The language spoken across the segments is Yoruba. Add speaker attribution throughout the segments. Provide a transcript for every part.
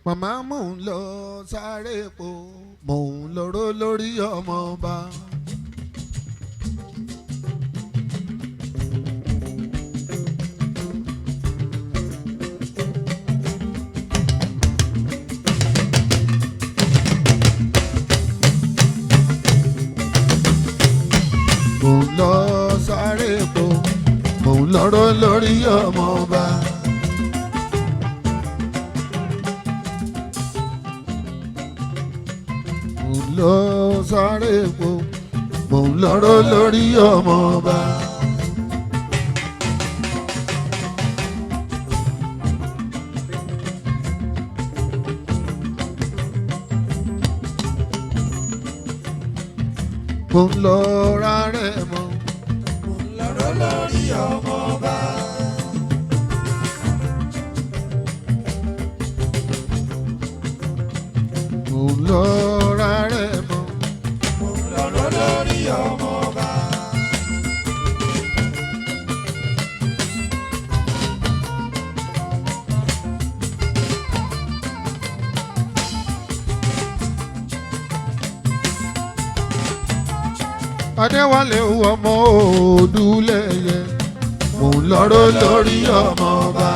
Speaker 1: màmá mò ń lọ sáré epo mò ń lọ́rọ́ lórí ọmọ ọba. mò ń lọ sáré epo mò ń lọ́rọ́ lórí ọmọ ọba. lọ sáré epo mò ń lọ́rọ́ lórí ọmọ ọba. mo ń lọ rárẹ̀ mọ́
Speaker 2: mò ń lọ́rọ́ lórí ọmọ ọba.
Speaker 1: mo ń lọ rárẹ̀ mọ́
Speaker 2: mò ń lọ́rọ́ lórí ọmọ ọba.
Speaker 1: Adéwálé ọmọ Oduleye mò ń lọ́rọ́ lórí ọmọ ọba.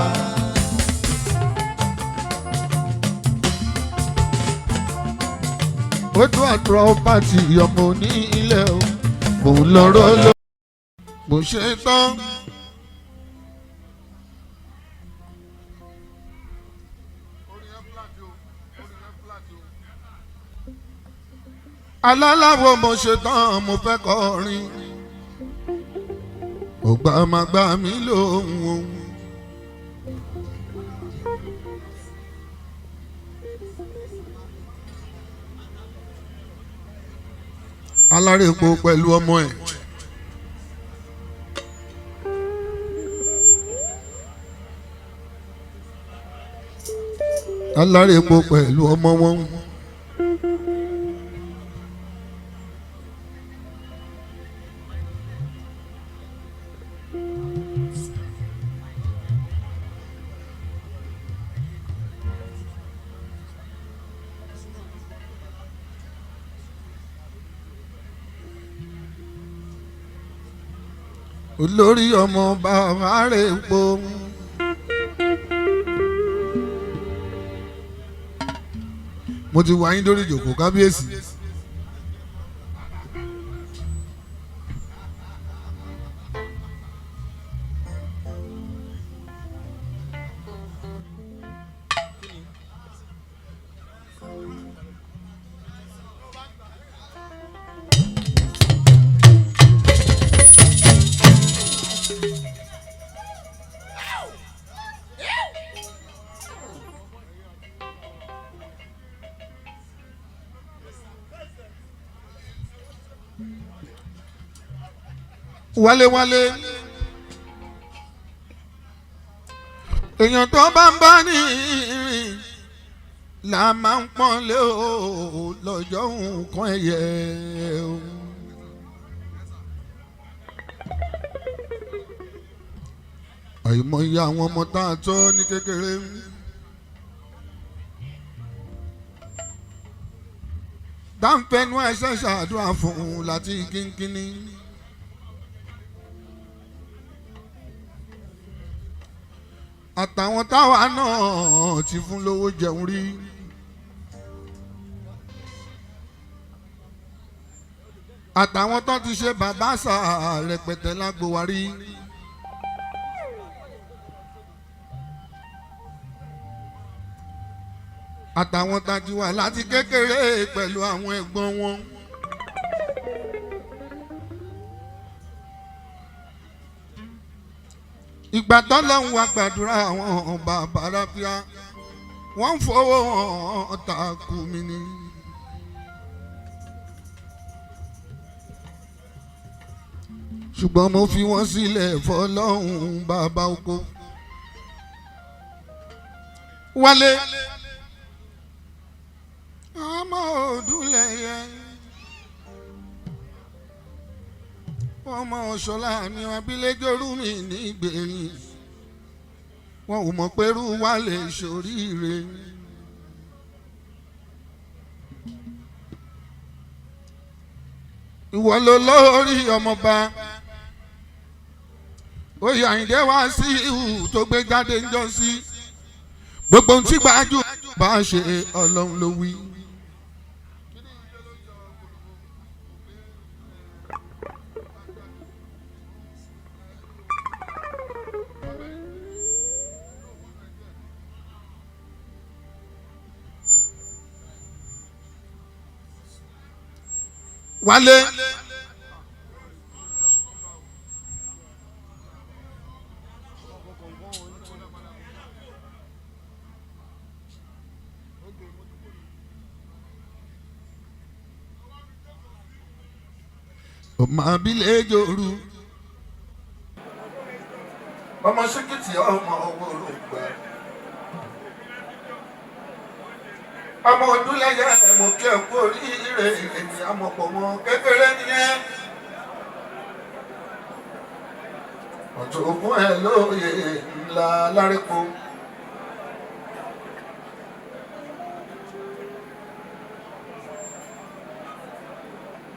Speaker 1: ó tún àtúrọ̀ pàtì ọmọ ní ilé o mò ń lọ́rọ́ lórí. mo ṣe tán. alálàwo mo ṣe tán mo fẹ́ kọrin ògbà máa gbà mí lóhùn. Alárépo pẹ̀lú ọmọ ẹ̀. Alárépo pẹ̀lú ọmọ wọn. Olori Omo-Oba Arepo. Mo ti wá yín lórí ìjókòó kábíyèsí. Wálé èèyàn tó bá ń bá ní ìrìn là máa ń pọ́n lé o lọ́jọ́ nǹkan ẹ̀yẹ o. àìmọye àwọn ọmọ tá a tọ́ ní kékeré dáńpẹ́nu ẹ̀ṣẹ̀ ṣàdúrà fún un láti kínkínní. àtàwọn táwa náà ti fún lówó jẹun rí. àtàwọn tó ti ṣe bàbá àṣà rẹpẹtẹ lágbo wa rí. àtàwọn tají wà láti kékeré pẹ̀lú àwọn ẹ̀gbọ́n wọn. ìgbà tọ́lọ́hún wa gbàdúrà àwọn bàbá ráfíà wọ́n ń fowó hàn takú mi ni. ṣùgbọ́n mo fi wọ́n sílẹ̀ fọlọ́hún bàbá oko. Wálé ọmọ Oduleye ọmọ Ọ̀ṣọ́lá ni abiléjọ́rú mi nígbẹ̀yìn wọn ò mọ̀ pẹ́rú wà lè ṣoríire ìwọ ló lórí ọmọba oyè Àyìndé wá sí ihò tó gbé jáde ń jọ sí gbogbo ohun tí gbájú bá ṣe Ọlọ́run ló wí. Wálé ọmọ abilé jòrú ọmọ síkìtì ọmọ owó rògbà ọmọ Odúlẹ̀yẹ mo kí ẹ kú oríire ènìyàn àmọ̀pọ̀ mọ́ kékeré nìyẹn ọ̀tún ogún ẹ̀ lóye ńlá Lárẹ́po.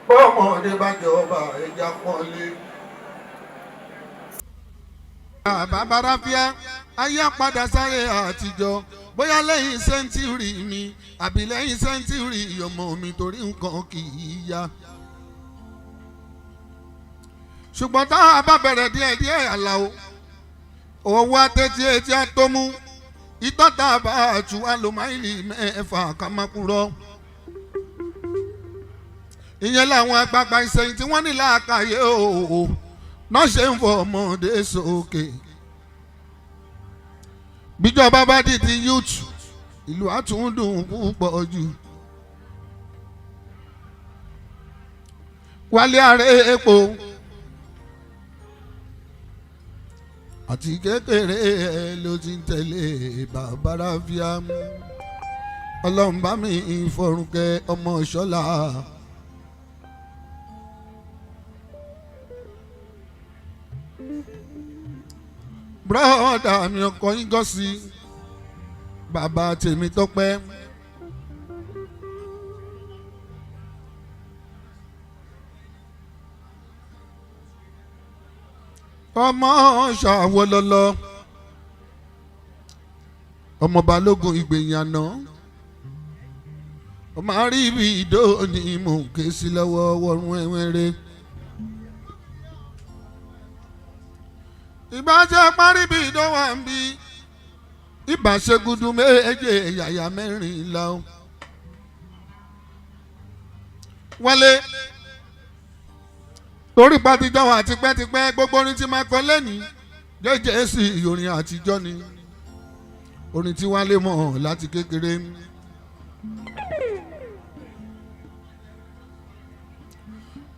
Speaker 1: Bọ́mọdé bá jọba ẹja pọ́nlé. Bàbá Ráfíà ayé àpadà sáré àtijọ́ bóyá lẹ́yìn sẹ́ńtúrì mi àbí lẹ́yìn sẹ́ńtúrì ọmọ mi torí nǹkan kì í yá. Ṣùgbọ́n tá a bá bẹ̀rẹ̀ díẹ̀díẹ̀ Àlàó owó àtẹ̀tí etí àtọ́mú ìtọ́ta bá àtúwá ló máìlì mẹ́fà kàmákúrọ́. Ìyẹn làwọn àgbààgbà ìsẹ̀yìn tí wọ́n ní làákàyè òòó náà ṣe ń fọ ọmọdé sókè. Bíjọba bá dìdí youth ìlú àtúndùn púpọ̀ jù. Wálé Arepo àti kékeré ló ti ń tẹ̀lé bàbá Ráfíà. Ọlọ́run bá mi ìfọ̀rùnkẹ́ ọmọ Ṣọ́lá. Brọ́dà mi ọkọ yín gọ́ sí bàbá tèmi Tọ́pẹ́. Ọmọ ṣàwọlọlọ ọmọ Balógun Ìgbẹ̀yìn àná ọmọ àríbi ìdó ni mò ń ké sí lọ́wọ́ wọ́rùn ẹ̀wẹ̀rẹ̀. Ìbájẹ́ parí bí ìdánwò ń bí ìbáṣegudu méje yàyà mẹ́rin lọ. Wálé torí pàtijọ́ wà tipẹ́tipẹ́ gbogbo orin tí máa kọ lẹ́nìí jẹ́jẹ́ sí orin àtijọ́ ni orin tí Wálé mọ̀ láti kékeré.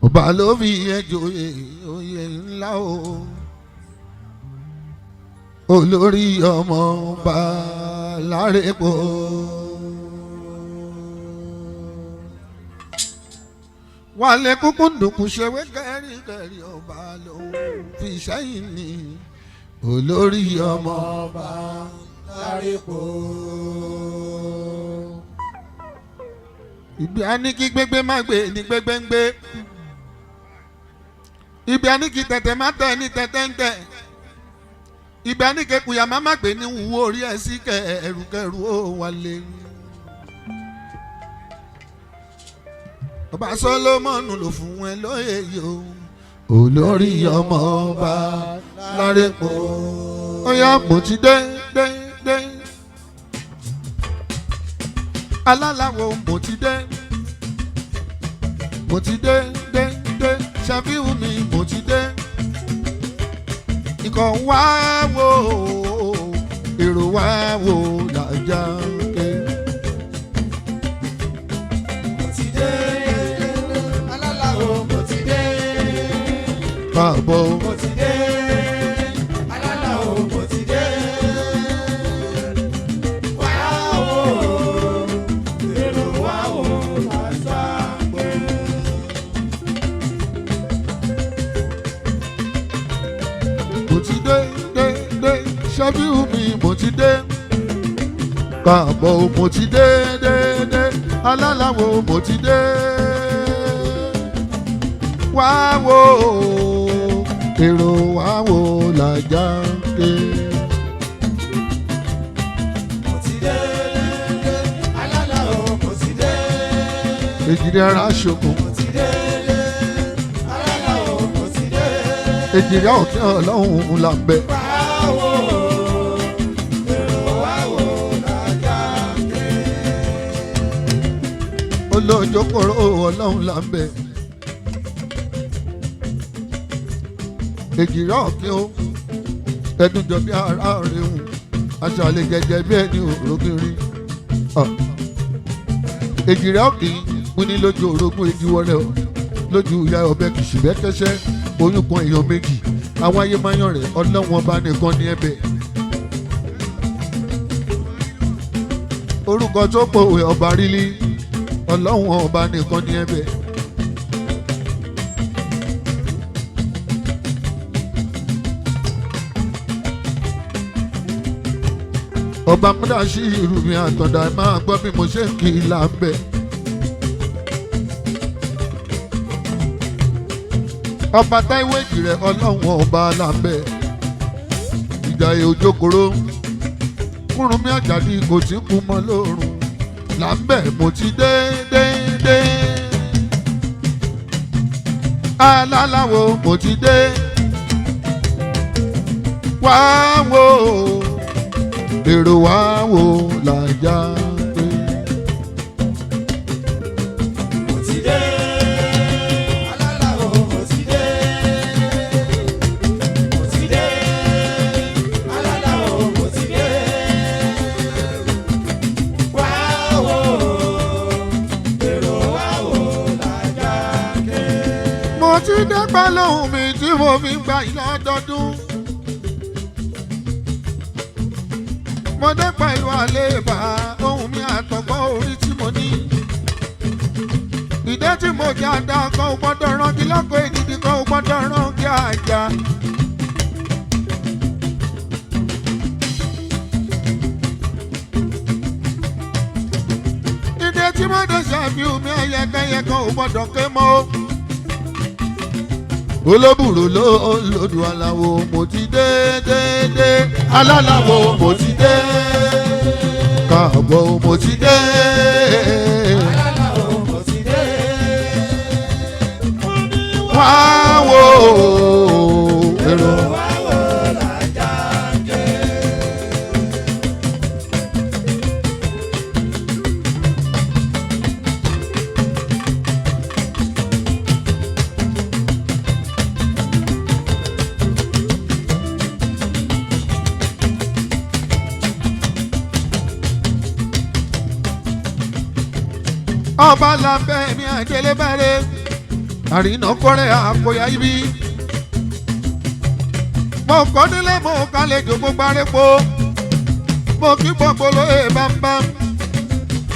Speaker 1: Ọba ló fi ẹjọ́ oyè ńlá o. Olori Omo-Oba Arepo. Wálé kúkú ndùkú ṣewé kẹ́ríkẹ́rí ọba ló fi sẹ́yìn ní Olori Omo-Oba Arepo. Ibi a ní kí gbégbé má gbé ní gbégbé ń gbé. Ibi a ní kí tẹ̀tẹ̀ má tẹ̀ ní tẹ̀tẹ̀ ń tẹ̀. Ibà ní kẹkùyà má má gbé ní wúwo orí ẹ sí kẹrùkẹrù ó Wálé. Ọba Sólómọ́nù ló fún ẹ lóye yìí o. Olori Omo-Oba Arepo. Ọyá mo ti dé. Alálàwo mo ti dé. Shefiu mi mo ti dé. Ikọ̀ wá wò èrò wá wò làjà ké.
Speaker 2: Mo ti dé, alálàó mo ti dé.
Speaker 1: Káàbọ̀
Speaker 2: Mo ti dé, alálàó mo ti dé. Wá wò, èrò wá wò làjà ké.
Speaker 1: mo ti dé. Shefiu mi mo ti dé. Káàbọ̀ mo ti dé. Alálàwo mo ti dé. wá wo èrò wá wo làjà ké.
Speaker 2: mo ti dé alálà o mo ti dé.
Speaker 1: Èjìrì ara ṣokùn.
Speaker 2: mo ti dé alálà o mo ti dé.
Speaker 1: Èjìrì ọ̀kẹ́ ọlọ́run là ń bẹ.
Speaker 2: wá wo èrò wá wo làjà ké.
Speaker 1: Olójókòrò ọlọ́run là ń bẹ. Èjìrì ọ̀kẹ́ o ẹdun jọ bí ara rẹ̀ hùn aṣàlẹ̀ jẹjẹ bí ẹni òrókìnrin. Èjìrì ọ̀kẹ́ múni lójú orogún ìdíwọ́rẹ́ o lójú ìyá ọbẹ̀ kìsì bẹ́ẹ̀ kẹ́sẹ́ oyún kan èèyàn méjì àwọn ayé máa yan rẹ̀ ọlọ́wọ́n ọba nìkan ní ẹ̀bẹ̀. Orúkọ tó pòwe ọba rílí ọlọ́wọ́n ọba nìkan ní ẹ̀bẹ̀. Ọba múdà sí irú mi àtọ̀dá máa gbọ́ bí mo ṣe ń kí ilà ń bẹ̀. Ọba Táíwò Èjìrè ọlọ́wọ́n ọba là ń bẹ̀. Ìjàyè Òjòkòrò Kúrúnmí Àjàdí kò tí kú mọ́ lórun là ń bẹ̀ mo ti dé dé dé. Aláláwo mo ti dé wá wo èrò wá wo làjà pé.
Speaker 2: mo ti dé alálà o mo ti dé. mo ti dé alálà o mo ti dé. wá wo èrò wá wo làjà ké.
Speaker 1: Mo ti dé pẹ́lúhùn mi tí mo fi ń gba ìlọ́dọọdún. Mo dé pẹ̀lú àlébà ohun mi àtọ̀gbọ́n orí tí mo ní. Ìdé tí mo jẹ́ àdá kan ò gbọ́dọ̀ rangi lọ́kọ̀ èdìdì kan ò gbọ́dọ̀ rangi àjà. Ìdé tí mo dé Shefiu mi ẹyẹkẹyẹ kan ò gbọ́dọ̀ ké mọ́. Olóbùrò ló lòdù aláwo mo ti dé dé dé alálàwo mo ti dé káàbọ̀ mo ti dé.
Speaker 2: alálà o mo ti dé.
Speaker 1: Wá wo èrò.
Speaker 2: wá wo làjà ké.
Speaker 1: Ọba làbẹ́ mi àjẹlé bẹ̀rẹ̀ àrínà kọ́rẹ́ àkóyá ibi. Mo kọ́ nílé mo kálejò mo gbárẹ́po. Mo kí gbogbo lóye bámbám.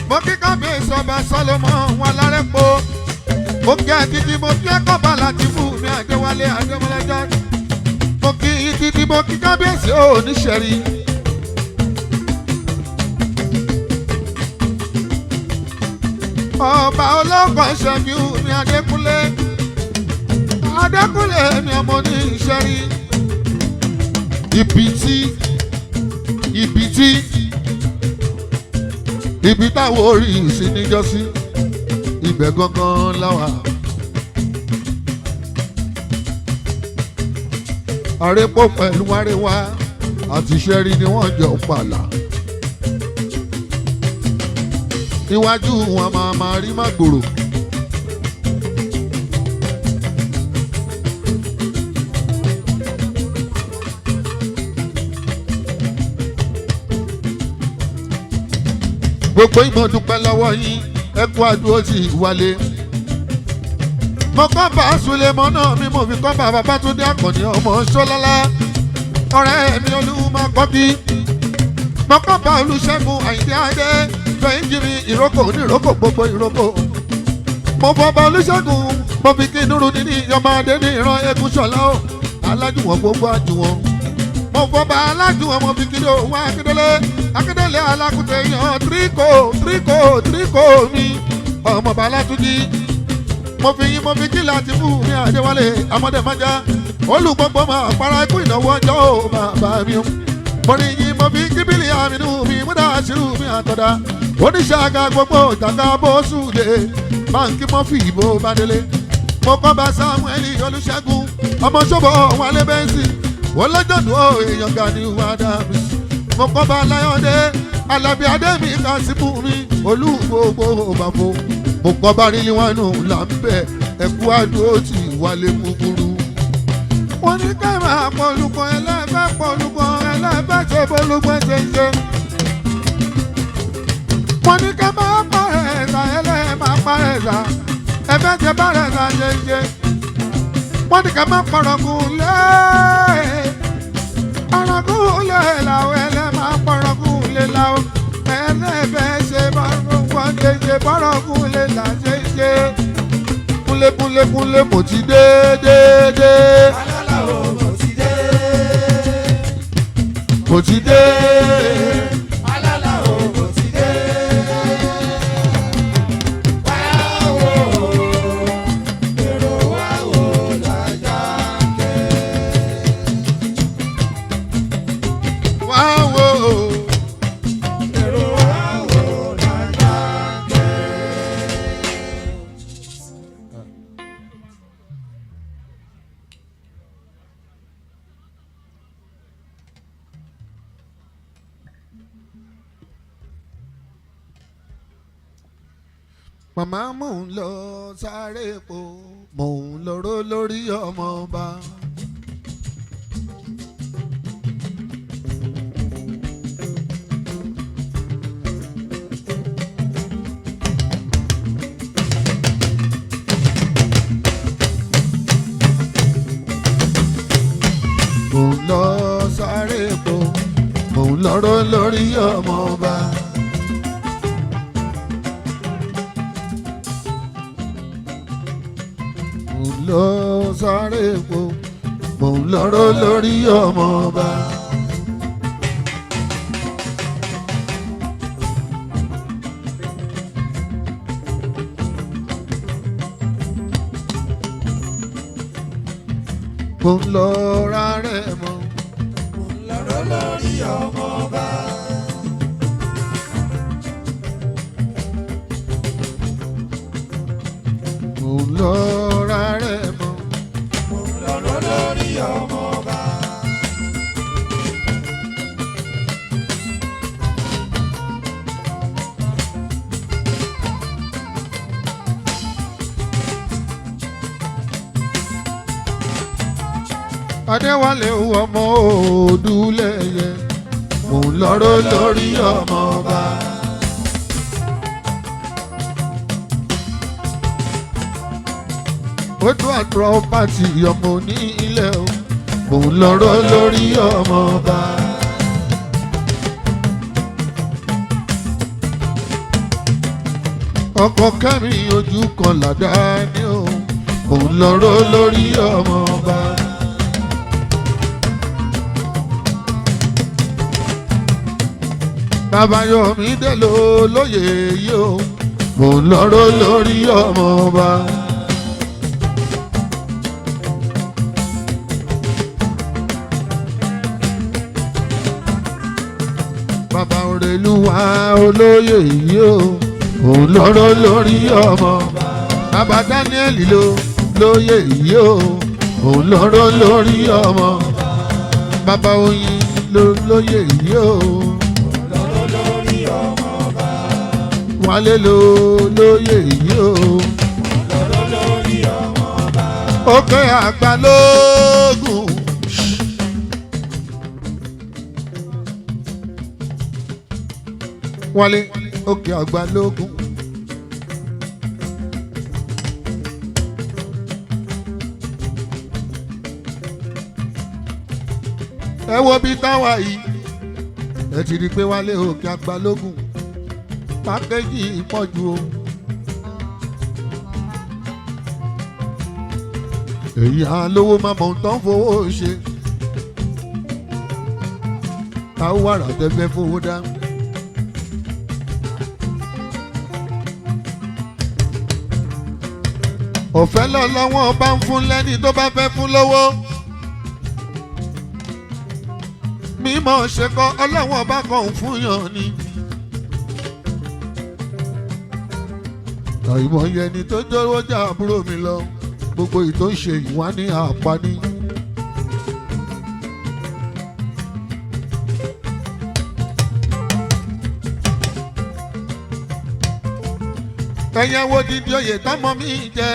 Speaker 1: Mo kí kábíyèsí ọba Solomon wọn lárẹ́po. Mo kí àtìtì mo kí ẹ̀kọ́ba láti fún mi Adéwálé Adémọ́lẹ́jọ́. Mo kí ìtìtì mo kí kábíyèsí oníṣẹ́rí. Ọba olóko Shefiu mi Adékúnlé Adékúnlé mi ọmọ ní ìṣẹ́rí. Ibi táwọn orí ìsìn níjọ́sí ibẹ̀ gangan láwà. Arepo pẹ̀lú Arewa àti Ṣẹ́rí ni wọ́n jọ pààlà. Iwájú wọn máa rí Mágbòrò. Gbogbo ìmọ̀ dúpẹ́ lọ́wọ́ yín ẹ kú àdúró sí ìwálé. Mo kọ́ bá Sulemọ náà mi mo fi kọ́ bá Babátúndé Àkànní ọmọ Ṣọ́lálá. Ọ̀rẹ́ mi Olúmọ kọ́bí. Mo kọ́ bá Olúṣẹ́gun Àyìndé Adé. Fẹ́yìntìrì ìrókò oníròkò gbogbo ìrókò. Mo fọba Olúṣẹ́gun mo fi kí Núrù níní ọmọdé ní ìran eégún ṣọlá o. Alájùwọ̀n gbogbo àjùwọ̀n. Mo fọba alájùwọ̀n mo fi kí òun Akíndélé alákùtè yan tíríkò mi. Ọmọọba Látúnjí mo fi yín mo fi kí láti fún mi Adéwálé amọ̀dẹ̀mọ́já olùgbọ́gbọ́ máa para ikú ìnáwó ọjọ́ ò bàbá mi o. mo ní yín mo fi kíbílì àmínú mi múdà ṣírù mi àtọ̀dá oníṣẹ́ àga gbogbo ìtàgà bó sùlé báńkì mọ́fì ìbò bá délé. mo kọ́ bá Sámúẹ́lì Olúṣẹ́gun ọmọ ṣọ́bọ̀ wálé bẹ́ńsì wọ́n lọ́jọ́dún ó èèyàn ga ní wàdà mi. mo kọ́ bá Láyọ̀dé Alábí Adémi Kásímù mi olúgbogbo òbàfo. mo kọ́ bá rí níwájú là ń bẹ̀ ẹ̀kú àdúró tì wálé kúkúrú. wọ́n ní ká máa pọ̀lùkọ́ ẹlẹ́fẹ́ pọ̀lùkọ́ ẹlẹ́fẹ́ ṣe bólúgbẹ́ ṣe ń ṣe. wọ́n ní ká máa parẹ́ ẹ̀sà ẹlẹ́ẹ̀ máa parẹ́ ẹ̀sà ẹ̀fẹ́ ṣe parẹ́ ẹ̀sà ṣe ń ṣe. wọ́n ní ká máa pọ̀rọ̀gùn lé ọ̀rọ̀gùn lé làwọn ẹlẹ́ máa pọ̀rọ̀gùn lé làwọn ẹlẹ́fẹ́ ṣe wọ́n ṣe pọ̀rọ̀gùn lé là ṣe ń ṣe. kúnlé mo ti dé.
Speaker 2: Alálàó mo ti dé.
Speaker 1: mo ti dé.
Speaker 2: Alálàó mo ti dé. Wá wò èrò wá wò lájà kẹ́.
Speaker 1: wá wò
Speaker 2: Èrò wá wò lájà kẹ́.
Speaker 1: màmá mò ń lọ sáré epo mò ń lọ́rọ́ lórí ọmọ ọba. mò ń lọ sáré epo mò ń lọ́rọ́ lórí ọmọ ọba. mò ń lọ sáré epo mò ń lọ́rọ́ lórí ọmọ ọba. mo ń lọ rárẹ̀ mọ́.
Speaker 2: Lọ́rọ̀ lórí ọmọ ọba.
Speaker 1: mo ń lọ rárẹ̀ mọ́.
Speaker 2: Lọ́rọ̀ lórí ọmọ ọba.
Speaker 1: Adéwálé ọmọ Oduleye mò ń lọ́rọ́ lórí ọmọ ọba. ó tún àtúrọ̀ pàtì ọmọ ní ilẹ̀ o mò ń lọ́rọ́ lórí ọmọ ọba. ọkọ̀ kẹ́mi ojú kan làdá ní o mò ń lọ́rọ́ lórí ọmọ ọba. bàbá Yomi dé ló lóye yìí o mò ń lọ́rọ́ lórí ọmọ ọba. bàbá Òrèlúwà olóyè yìí o mò ń lọ́rọ́ lórí ọmọ. bàbá Daniel ló lóye yìí o mò ń lọ́rọ́ lórí ọmọ. bàbá Oyin ló lóye yìí o. Wálé ló lóye yìí o.
Speaker 2: Lọ́rọ̀ lórí ọmọ ọba.
Speaker 1: Òkè àgbà lóògùn. Wálé òkè àgbà lóògùn. ẹ wo bí táwa yìí ẹ ti rí i pé Wálé òkè àgbà lóògùn. Pákéjì ìpọ́jú o. èyí á lówó máa mọ̀ tán fowó ṣe. táwọn wàrà tẹ́fẹ́ fowó dá. ọ̀fẹ́ lọ́lọ́wọ́ bá ń fún lẹ́ni tó bá fẹ́ fún lówó. mímọ̀ ṣe kọ́ ọlọ́wọ́ bá kàn ń fún yàn ni. àìmọye ẹni tó jọ̀wọ́ jà àbúrò mi lọ gbogbo ìtò ń ṣe ìwá ní àpáni. ẹ̀yẹ wo dídí oyè tọ́mọ mi jẹ.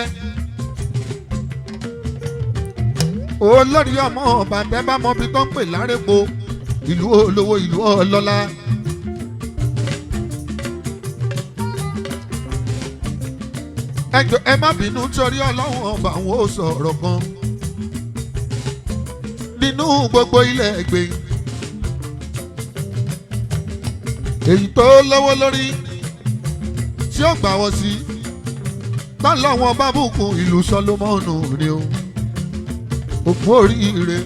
Speaker 1: Olori Omo-Oba tẹ́ bá mọ bí tó ń pè l'Arepo ìlú olówó ìlú ọlọ́lá. ẹ jọ̀ọ́ ẹ má bínú torí Ọlọ́run ọba àwọn ò sọ̀rọ̀ kan nínú gbogbo ilẹ̀ ẹgbẹ́ èyí tó lọ́wọ́ lórí tí ó gbà wọ́n sí tọ́lọ́wọ́n bá bùkún ìlú Sọlọ́mọ́nù ni o òkú oríire.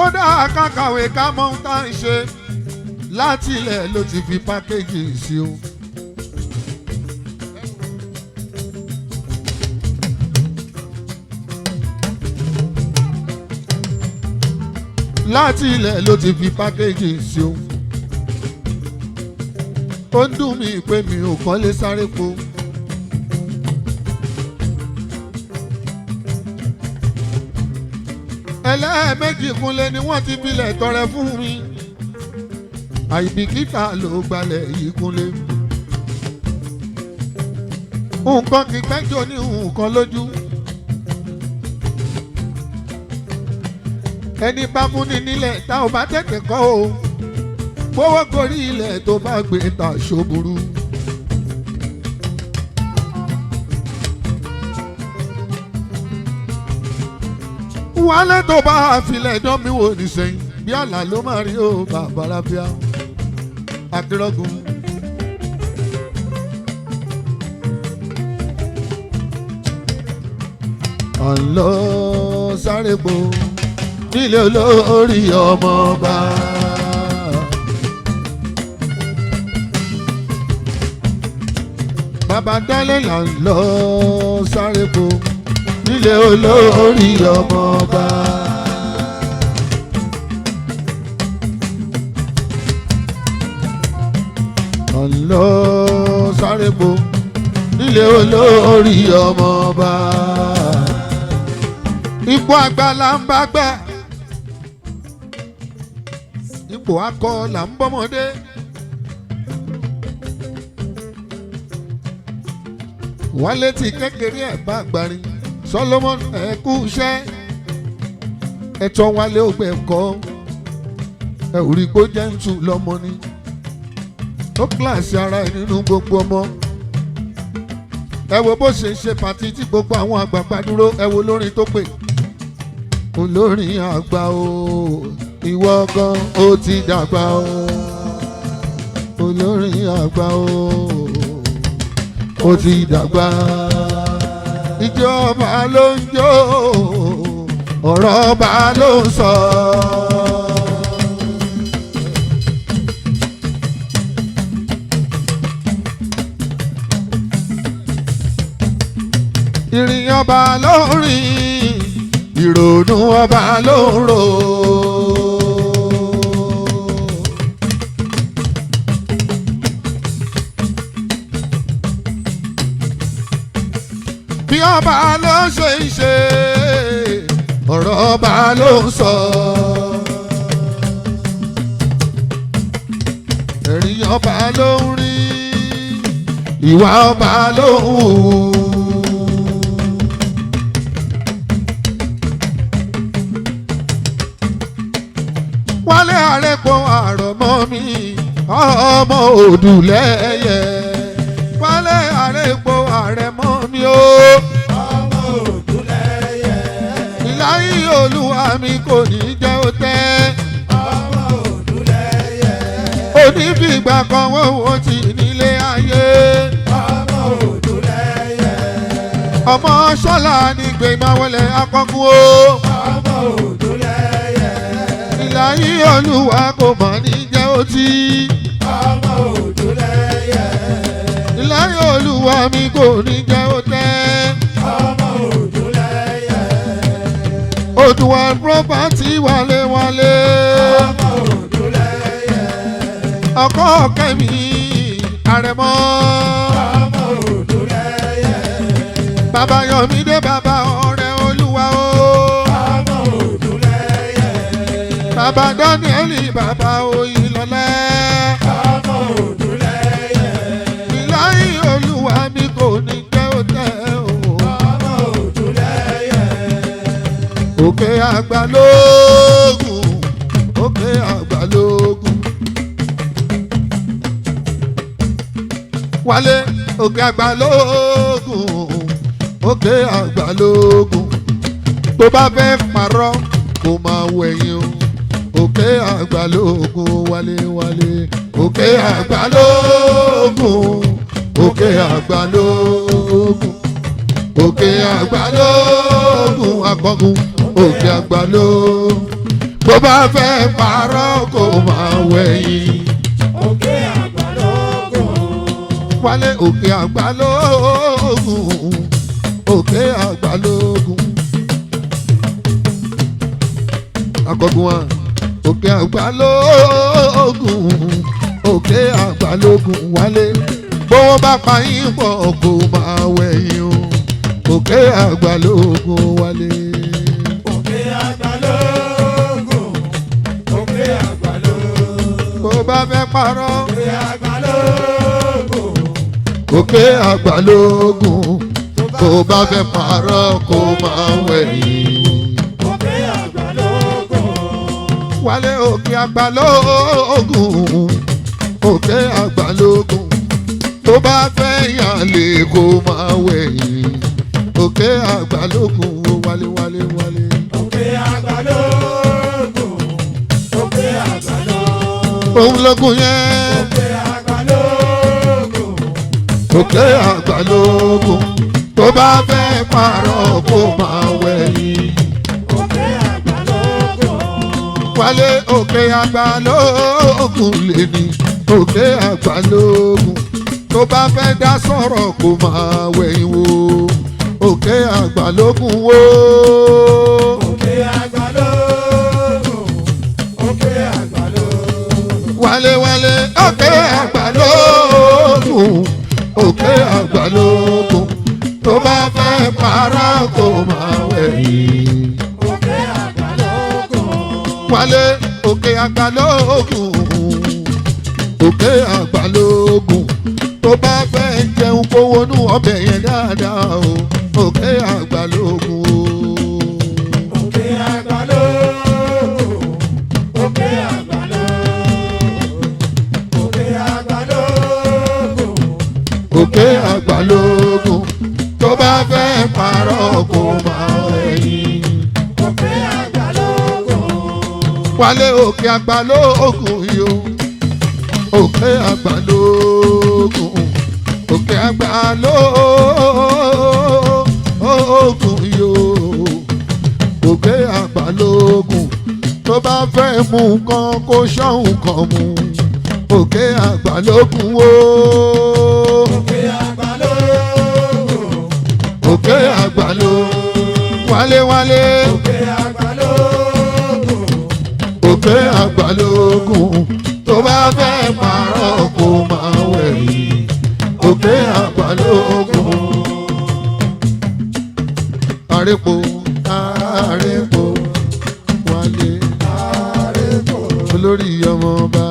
Speaker 1: ó dáa ká kàwé ká mọ ohun tá à ń ṣe láti ilẹ̀ ló ti fi pákéjì sí o. láti ilẹ̀ ló ti fi pákéjì sí o. ó ń dùn mí pé mi ò kọ́lé s'Arepo. ẹlẹ́ẹ̀mejì Kúnlé ni wọ́n ti filẹ̀ tọrẹ fún mi. àìbìkítà ló gbalẹ̀ yìí Kúnlé. nǹkan kì í pẹ́jọ ní nǹkan lójú. ẹni bá fún ni nílẹ̀ tá ò bá tètè kọ́ o. gbówó gorí ilẹ̀ tó bá gbé ta ṣòburú. wálé tó bá filẹ̀ dán mi wò nísìnyí bí àlà ló máa rí o bàbá rábíà akérògùn. ọ̀nlọ́ s'Arepo nílé olórí ọmọọba. bàbá dálé là ń lọ s'Arepo nílé olórí ọmọọba. ọ̀nlọ́ s'Arepo nílé olórí ọmọọba. ipò àgbà là ń bá gbà ipò akọ là ń bọ́mọdé. wálé tí kékeré ẹ̀ bá gbàrin Solomon ẹ kú iṣẹ́ ẹ̀tọ́ wálé ògbẹ́ ẹ̀kọ́ ẹ ò rí kó jẹ́ ń tù lọ́mọ ni ó kíláàsì ara ẹ̀ nínú gbogbo ọmọ. ẹ wo bó ṣe ń ṣe pàtí tí gbogbo àwọn àgbààgbà dúró. ẹ wo olórin tó pè olórin àgbà o ìwọ gan ó ti dàgbà o olórin àgbà o ó ti dàgbà. ìjọba ló ń jó ọ̀rọ̀ ọba ló ń sọ. ìrìn ọba ló ń rìn ìrònú ọba ló ń rò. bí ọba ló ṣe ń ṣe ọ̀rọ̀ ọba ló ń sọ. ẹ̀rín ọba ló ń rí ìwà ọba ló ń hù. Wálé Arepo àrọ̀mọ́ mi ọmọ Oduleye. Wálé Arepo àrẹ̀mọ́ mi o
Speaker 2: ọmọ Oduleye.
Speaker 1: ìláyé olúwa mi kò ní jẹ́ ó tẹ́.
Speaker 2: ọmọ Oduleye.
Speaker 1: onífìgbà kan wọ́n ti nílé ayé.
Speaker 2: ọmọ Oduleye.
Speaker 1: ọmọ Ṣọlá ní gbẹ̀máwọlẹ̀ akọ́kú o.
Speaker 2: ọmọ Oduleye.
Speaker 1: ìláyé olúwa kò mọ̀ ní jẹ́ ó tí.
Speaker 2: ọmọ Oduleye.
Speaker 1: ìláyé mi kò ní jẹ́ ó tẹ́.
Speaker 2: ọmọ Oduleye.
Speaker 1: Odùwà property wálé wálé.
Speaker 2: ọmọ Oduleye.
Speaker 1: ọkọ Kẹ́mi Aremo.
Speaker 2: ọmọ Oduleye.
Speaker 1: bàbá Yọ̀mídé bàbá ọ̀rẹ́ Olúwa o.
Speaker 2: ọmọ Oduleye.
Speaker 1: bàbá Daniel bàbá Oyinlọ́lá.
Speaker 2: ọmọ Oduleye.
Speaker 1: ìláyé Olúwa mi kò ní jẹ́ ó tẹ́ o.
Speaker 2: ọmọ Oduleye.
Speaker 1: òkè àgbà lóògùn òkè àgbà lóògùn. wálé òkè àgbà lóògùn òkè àgbà lóògùn. tó bá fẹ́ parọ́ kó máa wẹ̀yìn o. òkè àgbà lóògùn wálé wálé. òkè àgbà lóògùn òkè àgbà lóògùn. òkè àgbà lóògùn akọgun òkè àgbà lóògùn. tó bá fẹ́ parọ́ kó máa wẹ̀yìn.
Speaker 2: òkè àgbà lóògùn.
Speaker 1: wálé òkè àgbà lóògùn òkè àgbà lóògùn. akọgun wa òkè àgbà lóògùn òkè àgbà lóògùn wálé. bówó bá pa yín pọ̀ kó máa wẹ̀yìn o. òkè àgbà lóògùn wálé.
Speaker 2: òkè àgbà lóògùn. òkè àgbà lóògùn.
Speaker 1: bó bá fẹ́ parọ́
Speaker 2: òkè àgbà lóògùn.
Speaker 1: òkè àgbà lóògùn. bó bá fẹ́ parọ́ kó máa wẹ̀yìn.
Speaker 2: òkè àgbà lóògùn.
Speaker 1: wálé òkè àgbà lóògùn òkè àgbà lóògùn. tó bá fẹ́ yàn lè kó máa wẹ̀yìn. òkè àgbà lóògùn wálé wálé wálé.
Speaker 2: òkè àgbà lóògùn. òkè àgbà lóògùn.
Speaker 1: òun lógún yẹn.
Speaker 2: òkè àgbà lóògùn.
Speaker 1: òkè àgbà lóògùn. tó bá fẹ́ parọ́ kó máa wẹ̀yìn.
Speaker 2: òkè àgbà lóògùn.
Speaker 1: wálé òkè àgbà lóògùn lè ní. òkè àgbà lóògùn. tó bá fẹ́ dá sọ̀rọ̀ kó máa wẹ̀yìn wò. òkè àgbà lóògùn wò.
Speaker 2: òkè àgbà lóògùn. òkè àgbà lóògùn.
Speaker 1: wálé wálé òkè àgbà lóògùn òkè àgbà lóògùn. tó bá fẹ́ parọ́ kó máa wẹ̀yìn.
Speaker 2: òkè àgbà lóògùn.
Speaker 1: wálé òkè àgbà lóògùn òkè àgbà lóògùn. tó bá fẹ́ jẹun kó wọnú ọbẹ̀ yẹn dáadáa o. òkè àgbà lóògùn o.
Speaker 2: òkè àgbà lóògùn. òkè àgbà lóògùn. òkè àgbà lóògùn.
Speaker 1: òkè àgbà lóògùn. tó bá fẹ́ parọ́ kó máa wẹ̀yìn.
Speaker 2: òkè àgbà lóògùn.
Speaker 1: wálé òkè àgbà lóògùn yó. òkè àgbà lóògùn òkè àgbà lóògùn yó. òkè àgbà lóògùn. tó bá fẹ́ mú nǹkan kó ṣọ́hùn kan mú. òkè àgbà lóògùn wó.
Speaker 2: òkè àgbà lóògùn.
Speaker 1: òkè àgbà lóògùn wálé wálé.
Speaker 2: òkè àgbà lóògùn.
Speaker 1: òkè àgbà lóògùn. tó bá fẹ́ parọ́ kó máa wẹ̀yìn. òkè àgbà lóògùn. Arepo Arepo wálé.
Speaker 2: Arepo.
Speaker 1: olórí ọmọ-ọba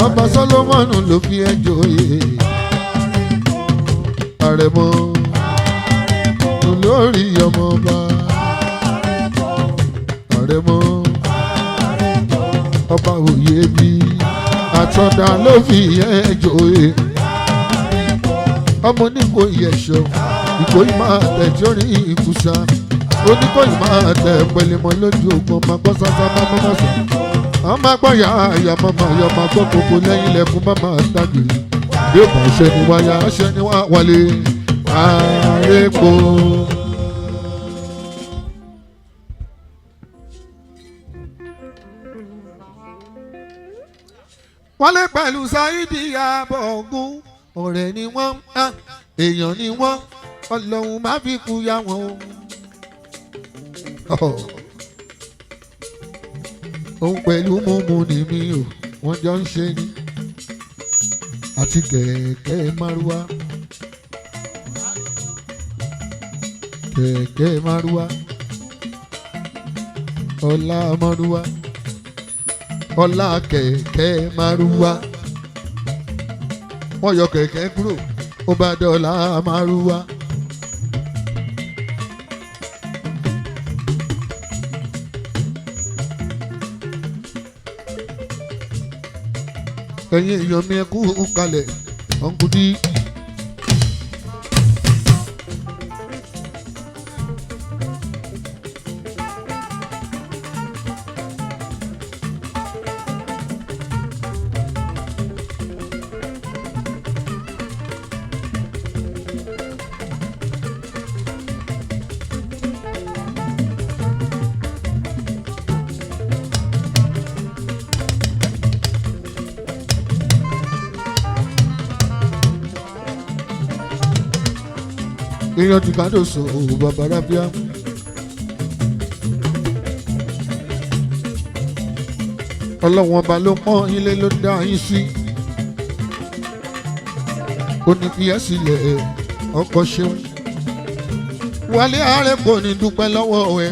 Speaker 1: ọba Sólómọ́nù ló fi ẹ́ joyè. Aremo olórí ọmọ-ọba Aremo ọba òye bí àtọ̀dá ló fi ẹ́ joyè. ọmọ oníkòyí ẹ̀ṣọ́ ìkòyí máa tẹ̀ tí ó rí ìkùsà. oníkòyí máa tẹ̀ pẹ̀lẹ́mọ́ lójú ogun ọmọ gbọ́ sásá bá mọ́mọ́ sọ. àwọn máa gbọ́ ya àyà mọ́mọ́ ayọ̀ máa gbọ́ kókó lẹ́yìn ilẹ̀kùn mọ́mọ́ àtàgìrì. bí ó bá ṣe ni wáyà ṣe ni wá wálé. Arepo. wálé pẹ̀lú Saidi Abọ̀gún ọ̀rẹ́ ni wọ́n èèyàn ni wọ́n ọlọ́run má fi kú yá wọn o. òun pẹ̀lú mímú ni mi ò wọ́n jọ ń ṣe ni àti kẹ̀kẹ́ márúwá kẹ̀kẹ́ márúwá ọlá márúwá ọlá kẹ̀kẹ́ márúwá wọ́n yọ kẹ̀kẹ́ kúrò ó bá dọ́là márúwá. ẹ̀yin èèyàn mi ẹ kú kalẹ̀ ọ̀nkùdí. èèyàn ti kádò sọ bàbá rábíà. ọlọ́wọ́n ọba ló pọ́n ilé ló dá yín sí. ó ní kí ẹ sílẹ̀ ọkọ̀ ṣeun. Wálé Arepo ní dúpẹ́ lọ́wọ́ ẹ.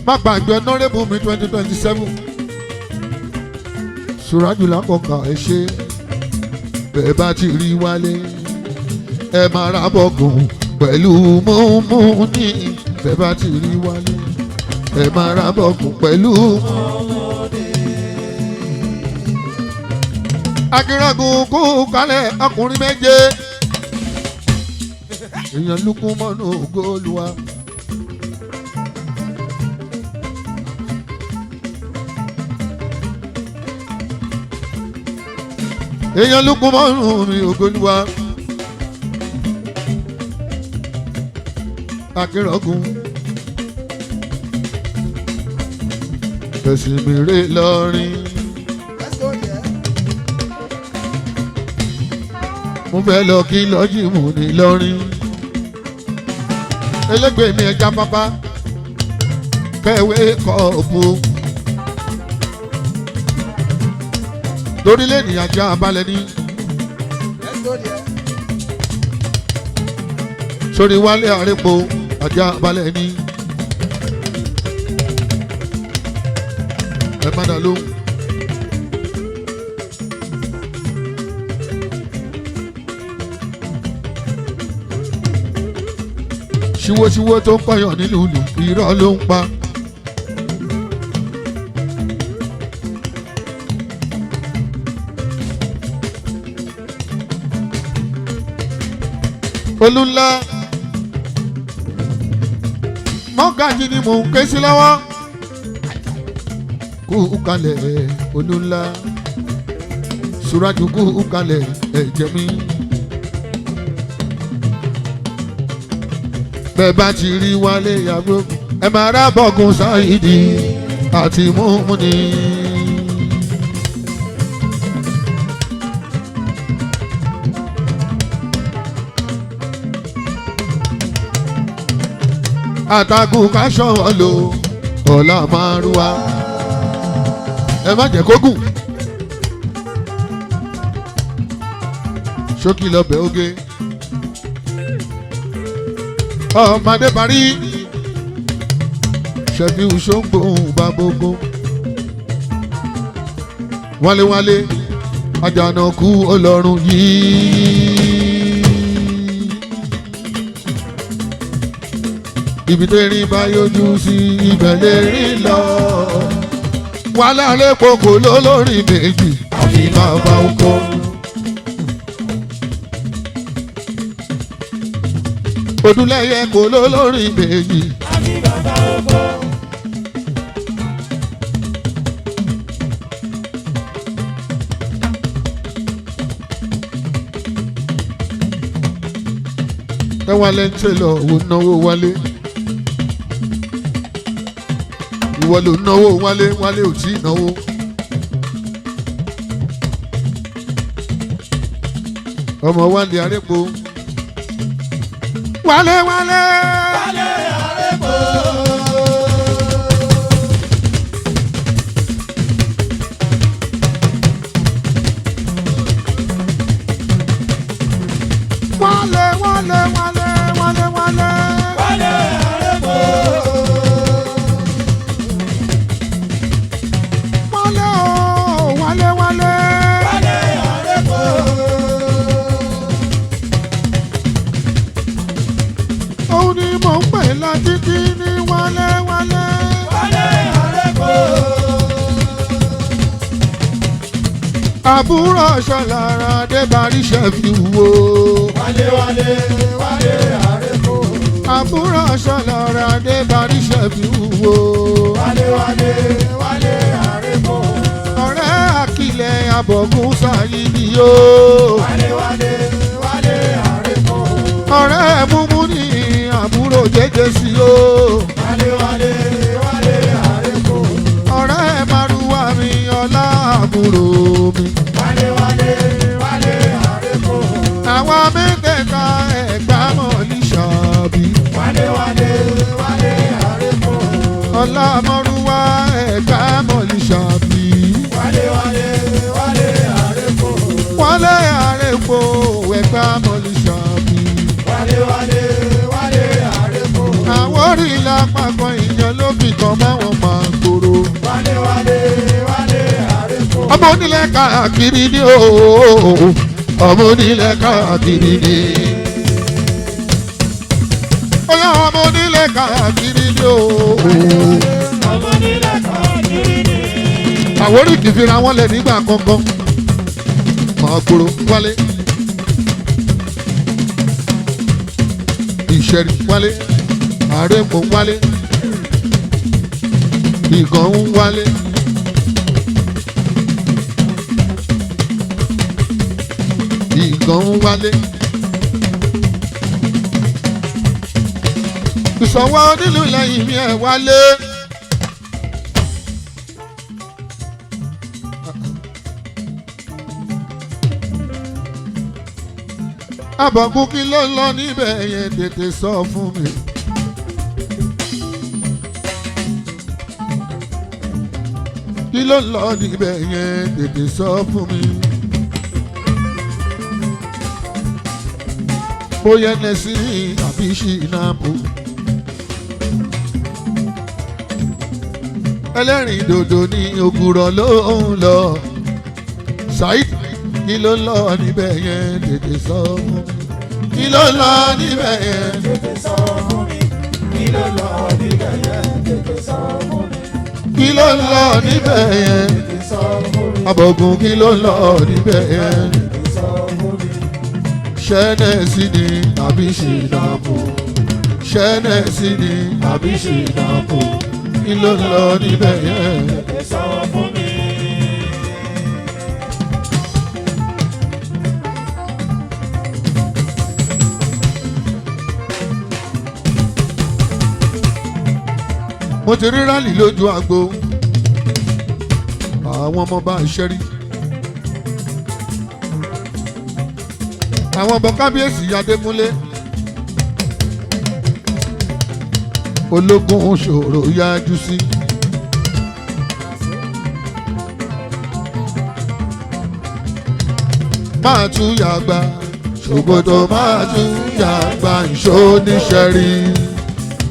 Speaker 1: má gbàgbé ọ̀nàrẹ́bù mi 2027. Suraju lákọ̀ọ́kà ẹ ṣe bẹ́ẹ̀ bá ti rí Wálé. ẹ máa ra bọ̀gùn pẹ̀lú mọ́mú ní bẹ́ẹ̀ bá ti rí Wálé. ẹ máa ra bọ̀gùn pẹ̀lú mọ́mú ní. akínragun kú kálẹ̀ ọkùnrin méje. èèyàn lukú mọ́nú ògóòlùwà. èèyàn lukú mọ́nú mi ògóòlùwà. akínragun ẹ̀sìn mi rè lọ́rin. mo fẹ́ lọ kí lọ́jì mú ní lọ́rin. ẹlẹ́gbẹ̀ẹ́ mi ẹja pápá kẹwé kọ́ọ̀bù. lórílẹ̀ èdè ajá balẹ̀ ní. sórí Wálé Arepo ajá balẹ̀ ní. ẹ padà lóhùn. ṣíwóṣíwó tó ń pààyàn nílùú lù irọ́ ló ń pa. Olúńlá mọ́gàjì ni mò ń ké sí lọ́wọ́. kú kalẹ̀ Olúńlá Suraju kú kalẹ̀ ẹ̀jẹ̀ mi. bẹ́ẹ̀ bá ti rí Wálé yàgò ẹ máa rá bọ̀gùn Sáìdì àti Múmúni. àtàkùn káṣọ lò ọ̀la máa rú wa ẹ má jẹ́ kó gùn. ṣókí lọ́bẹ̀ oge. ọmọdé parí Shefiu ṣóngbòhùn bá gbogbo. Wálé Àjànàkú Ọlọ́run yìí. ibi tẹ́rìn bá yọjú sí ibẹ̀ lè rí lọ. Wálé Arepo kò lólórí méjì àfi bàbá oko. Odúlẹ́yẹ kò lólórí méjì àfi bàbá oko. ẹ Wálé ń tẹ lọ òun náwó Wálé. ìwọ ló náwó Wálé ò tí ì náwó. ọmọ Wálé Arepo. Wálé Wálé.
Speaker 2: Wálé Arepo.
Speaker 1: Wálé Wálé Wálé Wálé Wálé.
Speaker 2: Wálé Arepo.
Speaker 1: Wálé o Wálé Wálé.
Speaker 2: Wálé Arepo.
Speaker 1: Òun ni mò ń pè lọ títí ní Wálé Wálé.
Speaker 2: Wálé Arepo.
Speaker 1: Àbúrò Ṣọlára Adébárí Shefiu o.
Speaker 2: Wálé Wálé Wálé Arepo.
Speaker 1: Àbúrò Ṣọlára Adébárí Shefiu o.
Speaker 2: Wálé Wálé Wálé Arepo.
Speaker 1: Ọ̀rẹ́ Àkìlẹ̀ Abọ̀gún Sáyídì o.
Speaker 2: Wálé Wálé Wálé Arepo.
Speaker 1: Ọ̀rẹ́ Múmú ní àbúrò jẹ́jẹ́ sí o.
Speaker 2: Wálé Wálé Wálé Arepo.
Speaker 1: Ọ̀rẹ́ Márúwá mi ọlá àbúrò mi.
Speaker 2: Wálé Wálé Wálé Arepo.
Speaker 1: Àwa mẹ́tẹ̀ẹ̀ta Ẹ̀gbá mọ̀lì ṣàbí.
Speaker 2: Wálé Wálé Wálé Arepo.
Speaker 1: Ọlá Márúwá Ẹ̀gbá mọ̀lì ṣàbí.
Speaker 2: Wálé Wálé Wálé Arepo.
Speaker 1: Wálé Arepo Ẹ̀gbá mọ̀lì ṣàbí.
Speaker 2: Wálé Wálé Wálé Arepo.
Speaker 1: Àwọn orí lápá kan ìyẹn ló fi kan máwọn máa gbòòrò.
Speaker 2: Wálé Wálé Wálé Arepo.
Speaker 1: Ọmọ onílẹ̀ káàkiri ni o. Ọmọ onílẹ̀ káàkiri ni. Oyá ọmọ onílẹ̀ káàkiri ni o.
Speaker 2: Ọmọ nílẹ̀ káàkiri ni.
Speaker 1: Àwọn orí kìí fira wọn lẹ̀ nígbà kankan. Máa gbòòrò Wálé. Ìṣẹ̀rí Wálé. Arepo Wálé. Ìgàn ń Wálé. Ìgàn ń Wálé. Ìṣọ̀wọ́ onílù lẹ́yìn mi ẹ̀ Wálé. Àbọ̀gún kí ló ń lọ níbẹ̀ yẹn tètè sọ fún mi. Kí ló ń lọ níbẹ̀ yẹn tètè sọ fún mi. Bóyá nẹ́sí àbí ṣìnàbù. Ẹlẹ́rìn dòdò ní ògùrọ̀ ló ń lọ. Saheed kí ló ń lọ níbẹ̀ yẹn tètè sọ fún mi. Kí ló ń lọ níbẹ̀ yẹn
Speaker 2: Tètè sọ fún mi. Kí ló lọ níbẹ̀ yẹn? Tètè sọ fún mi.
Speaker 1: kí ló ń lọ níbẹ̀ yẹn.
Speaker 2: Tètè sọ fún mi.
Speaker 1: Àbọ̀gún kí ló ń lọ níbẹ̀ yẹn.
Speaker 2: Tètè sọ fún mi.
Speaker 1: Ṣẹ́nẹ̀sì ni àbí ṣìnàbù. Ṣẹ́nẹ̀sì ni àbí ṣìnàbù. Kí ló ń lọ níbẹ̀ yẹn.
Speaker 2: Tètè sọ fún mi.
Speaker 1: Mo ti rí rálì lójú agbo. Àwọn ọmọ bá ṣẹ́rí. Àwọn ọmọ kábíyèsí Adékúnlé. Ológun ṣòro yájú sí. Máa tún yàgbá. Ṣòkòtò máa tún yàgbá ìṣó níṣẹ́rí.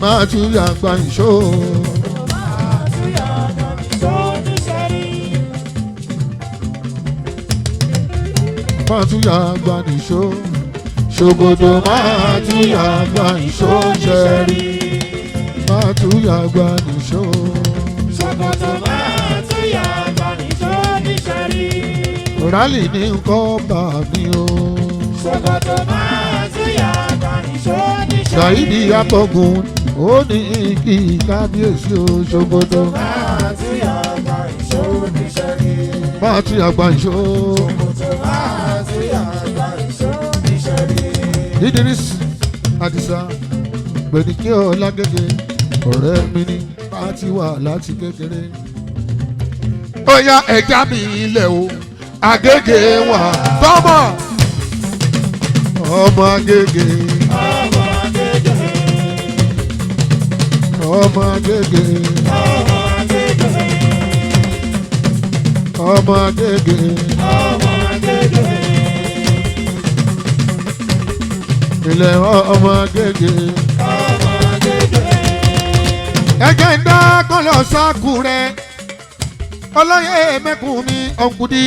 Speaker 1: Máa tún yàgbá ìṣó. Máa tún yàgbá ìṣó. Ṣòkòtò máa tún yàgbá ìṣó ṣẹ́rí. Máa tún yàgbá ìṣó.
Speaker 2: Ṣòkòtò máa tún yàgbá ìṣó níṣẹ́rí.
Speaker 1: Rálì ní nǹkan bà mí o.
Speaker 2: Ṣòkòtò máa tún yàgbá ìṣó níṣẹ́rí.
Speaker 1: Ṣàyídì Abọ̀gún ó ní kí kábíyèsí o. Ṣòkòtò
Speaker 2: Máa tún yàgbá ìṣó níṣẹ́rí.
Speaker 1: máa tún yàgbá ìṣó.
Speaker 2: Ṣòkòtò máa tún yàgbá ìṣó níṣẹ́rí.
Speaker 1: Idris Adisa Gbẹ̀dìkẹ́ Ọlágẹ́gẹ́ ọ̀rẹ́ mi ní pátí wà láti kékeré. Ó yá ẹja mi ilẹ̀ o Agége wà tọ́mọ̀. ọmọ Agége. ọmọ Agége. ọmọ Agége. ilẹ̀ ọmọ Agége. ẹ̀jẹ̀ ń dá kọ́lọ̀ sáàkù rẹ̀ olóyè mẹ́kùn mi ọ̀nkùdí.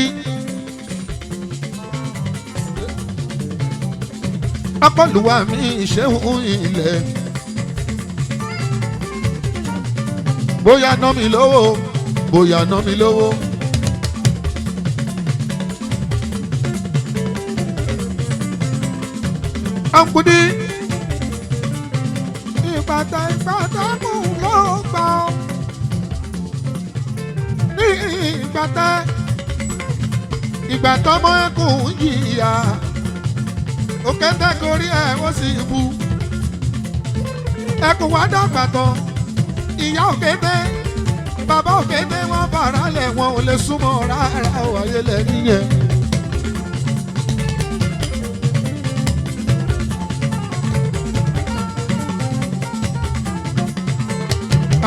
Speaker 1: ọpọlùwà mi ìṣẹ́hùn ilẹ̀. bóyá ná mi lówó bóyá ná mi lówó. ọ̀nkùdí. ìbàdàn kù ló gbà ọ́. ní ìgbà tọ́mọ ẹkùn jìyà òkété gorí ẹ̀ ó sì bu. ẹkùn wá dàgbà tán ìyá òkété bàbá òkété wọn bàrà lẹ̀ wọn ò lè súnmọ́ rárá wáyé lẹ́yìn yẹn.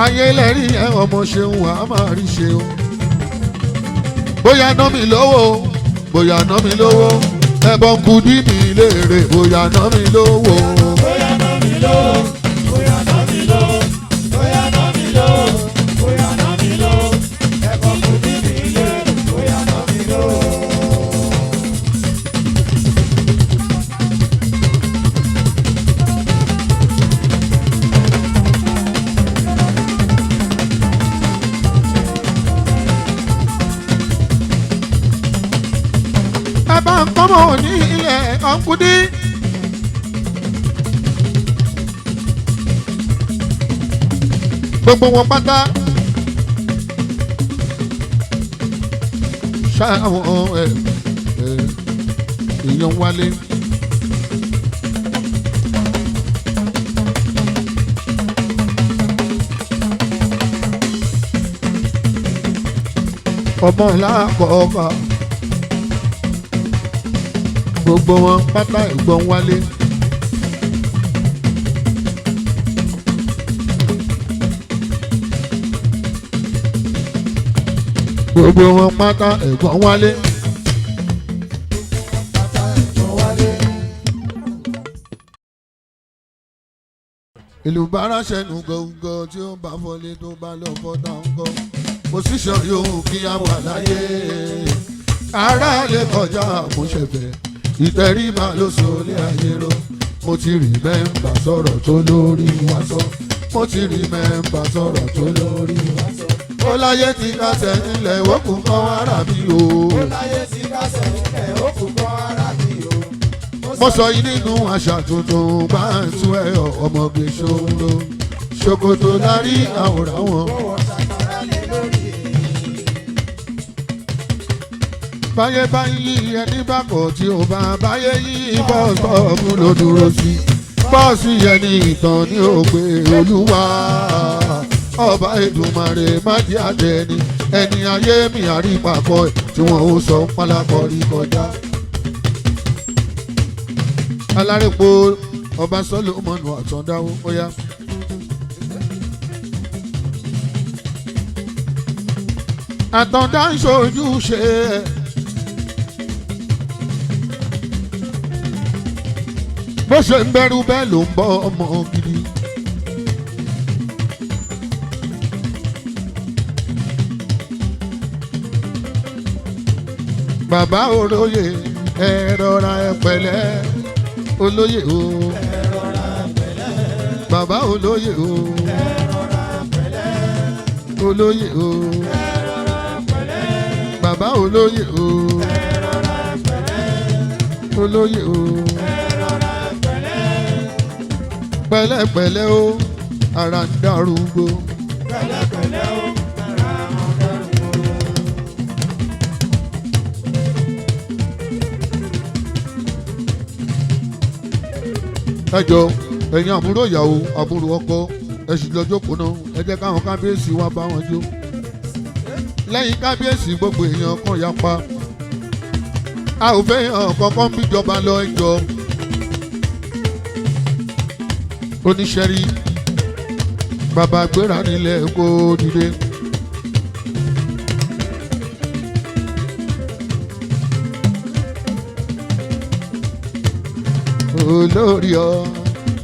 Speaker 1: ayé lẹ́rìí yẹn ọmọ ṣeun wà á máa rí ṣe o. bóyá ná mi lówó bóyá ná mi lówó ẹ̀bọ̀n kù dí mi léèrè bóyá ná mi lówó.
Speaker 2: bóyá ná mi lówó bóyá ná mi lówó bóyá ná mi lówó bóyá ná mi lówó ẹ̀bọ̀n kù dí mi léèrè bóyá ná mi lówó.
Speaker 1: ẹ̀bá ń kọ́mọ̀ ní ilẹ̀ ọ̀nkùdí. gbogbo wọn pátá ṣáwọn èèyàn wálé. ọmọ làpọ̀ ọba gbogbo wọn pátá ìgbọ̀n wálé. gbogbo wọn pátá ẹ̀gbọ́n wálé. ìlú bára ṣẹnu gọ̀ǹgọ̀ tí ó bá fọlé tó bá lọ fọ́tà ń kọ́. pòsíṣàn yòówù kí á wà láyé. ara lè kọjá àmúṣẹ̀fẹ̀. ìtẹríba ló so lé ayé ró. mo ti rí mẹ́ńbà sọ̀rọ̀ tó lórí wa sọ. mo ti rí mẹ́ńbà sọ̀rọ̀ tó lórí wa sọ. ó láyé ti kásẹ̀ ńlẹ̀ ó kù kọ́ ara mi o.
Speaker 2: ó láyé ti kásẹ̀ ńlẹ̀ ó kù kọ́ ara mi o.
Speaker 1: mo sọ yìí nínú àṣà tuntun bá ń tú ẹ ọmọge ṣòro. ṣòkòtò lárí àwòrán wọn. báyé bá yí ẹni bá kọ̀ tí ó bá báyé yí bọ́ọ̀sì ló dúró sí. bọ́ọ̀sì yẹn ní ìtàn ní ògbé olúwa. ọba Èdùmàrè má jẹ́ àtẹni ẹni ayé mi àrípapọ̀ tí wọ́n ó sọ pálákọ̀ rí kọjá. alárèpo ọba Sólómọ́nù Àtàndáwó ó yá. Àtàndá ń ṣojú ṣe bó ṣe ń bẹ̀rù bẹ́ẹ̀ ló ń bọ́ ọmọ gidi. bàbá olóyè ẹ rọra ẹ pẹ̀lẹ́ olóyè o.
Speaker 2: ẹ rọra pẹ̀lẹ́.
Speaker 1: bàbá olóyè o.
Speaker 2: ẹ rọra pẹ̀lẹ́.
Speaker 1: olóyè o.
Speaker 2: ẹ rọra pẹ̀lẹ́.
Speaker 1: bàbá olóyè o.
Speaker 2: ẹ rọra pẹ̀lẹ́.
Speaker 1: olóyè o.
Speaker 2: ẹ rọra pẹ̀lẹ́.
Speaker 1: pẹ̀lẹ́pẹ̀lẹ́ o ara ń darúgbó.
Speaker 2: pẹ̀lẹ́pẹ̀lẹ́ o ara ń darúgbó.
Speaker 1: ẹ jọ ẹ̀yin àbúrò ìyàwó àbúrò ọkọ ẹ sì lọ jókòó náà ẹ jẹ́ káwọn kábíyèsí wá bá wọn jó. lẹ́yìn kábíyèsí gbogbo èèyàn kan yapa a ò fẹ́ hàn kankan bíjọba lọ ẹjọ́ oníṣẹ́rí bàbá gbéra nílẹ̀ kó dìde.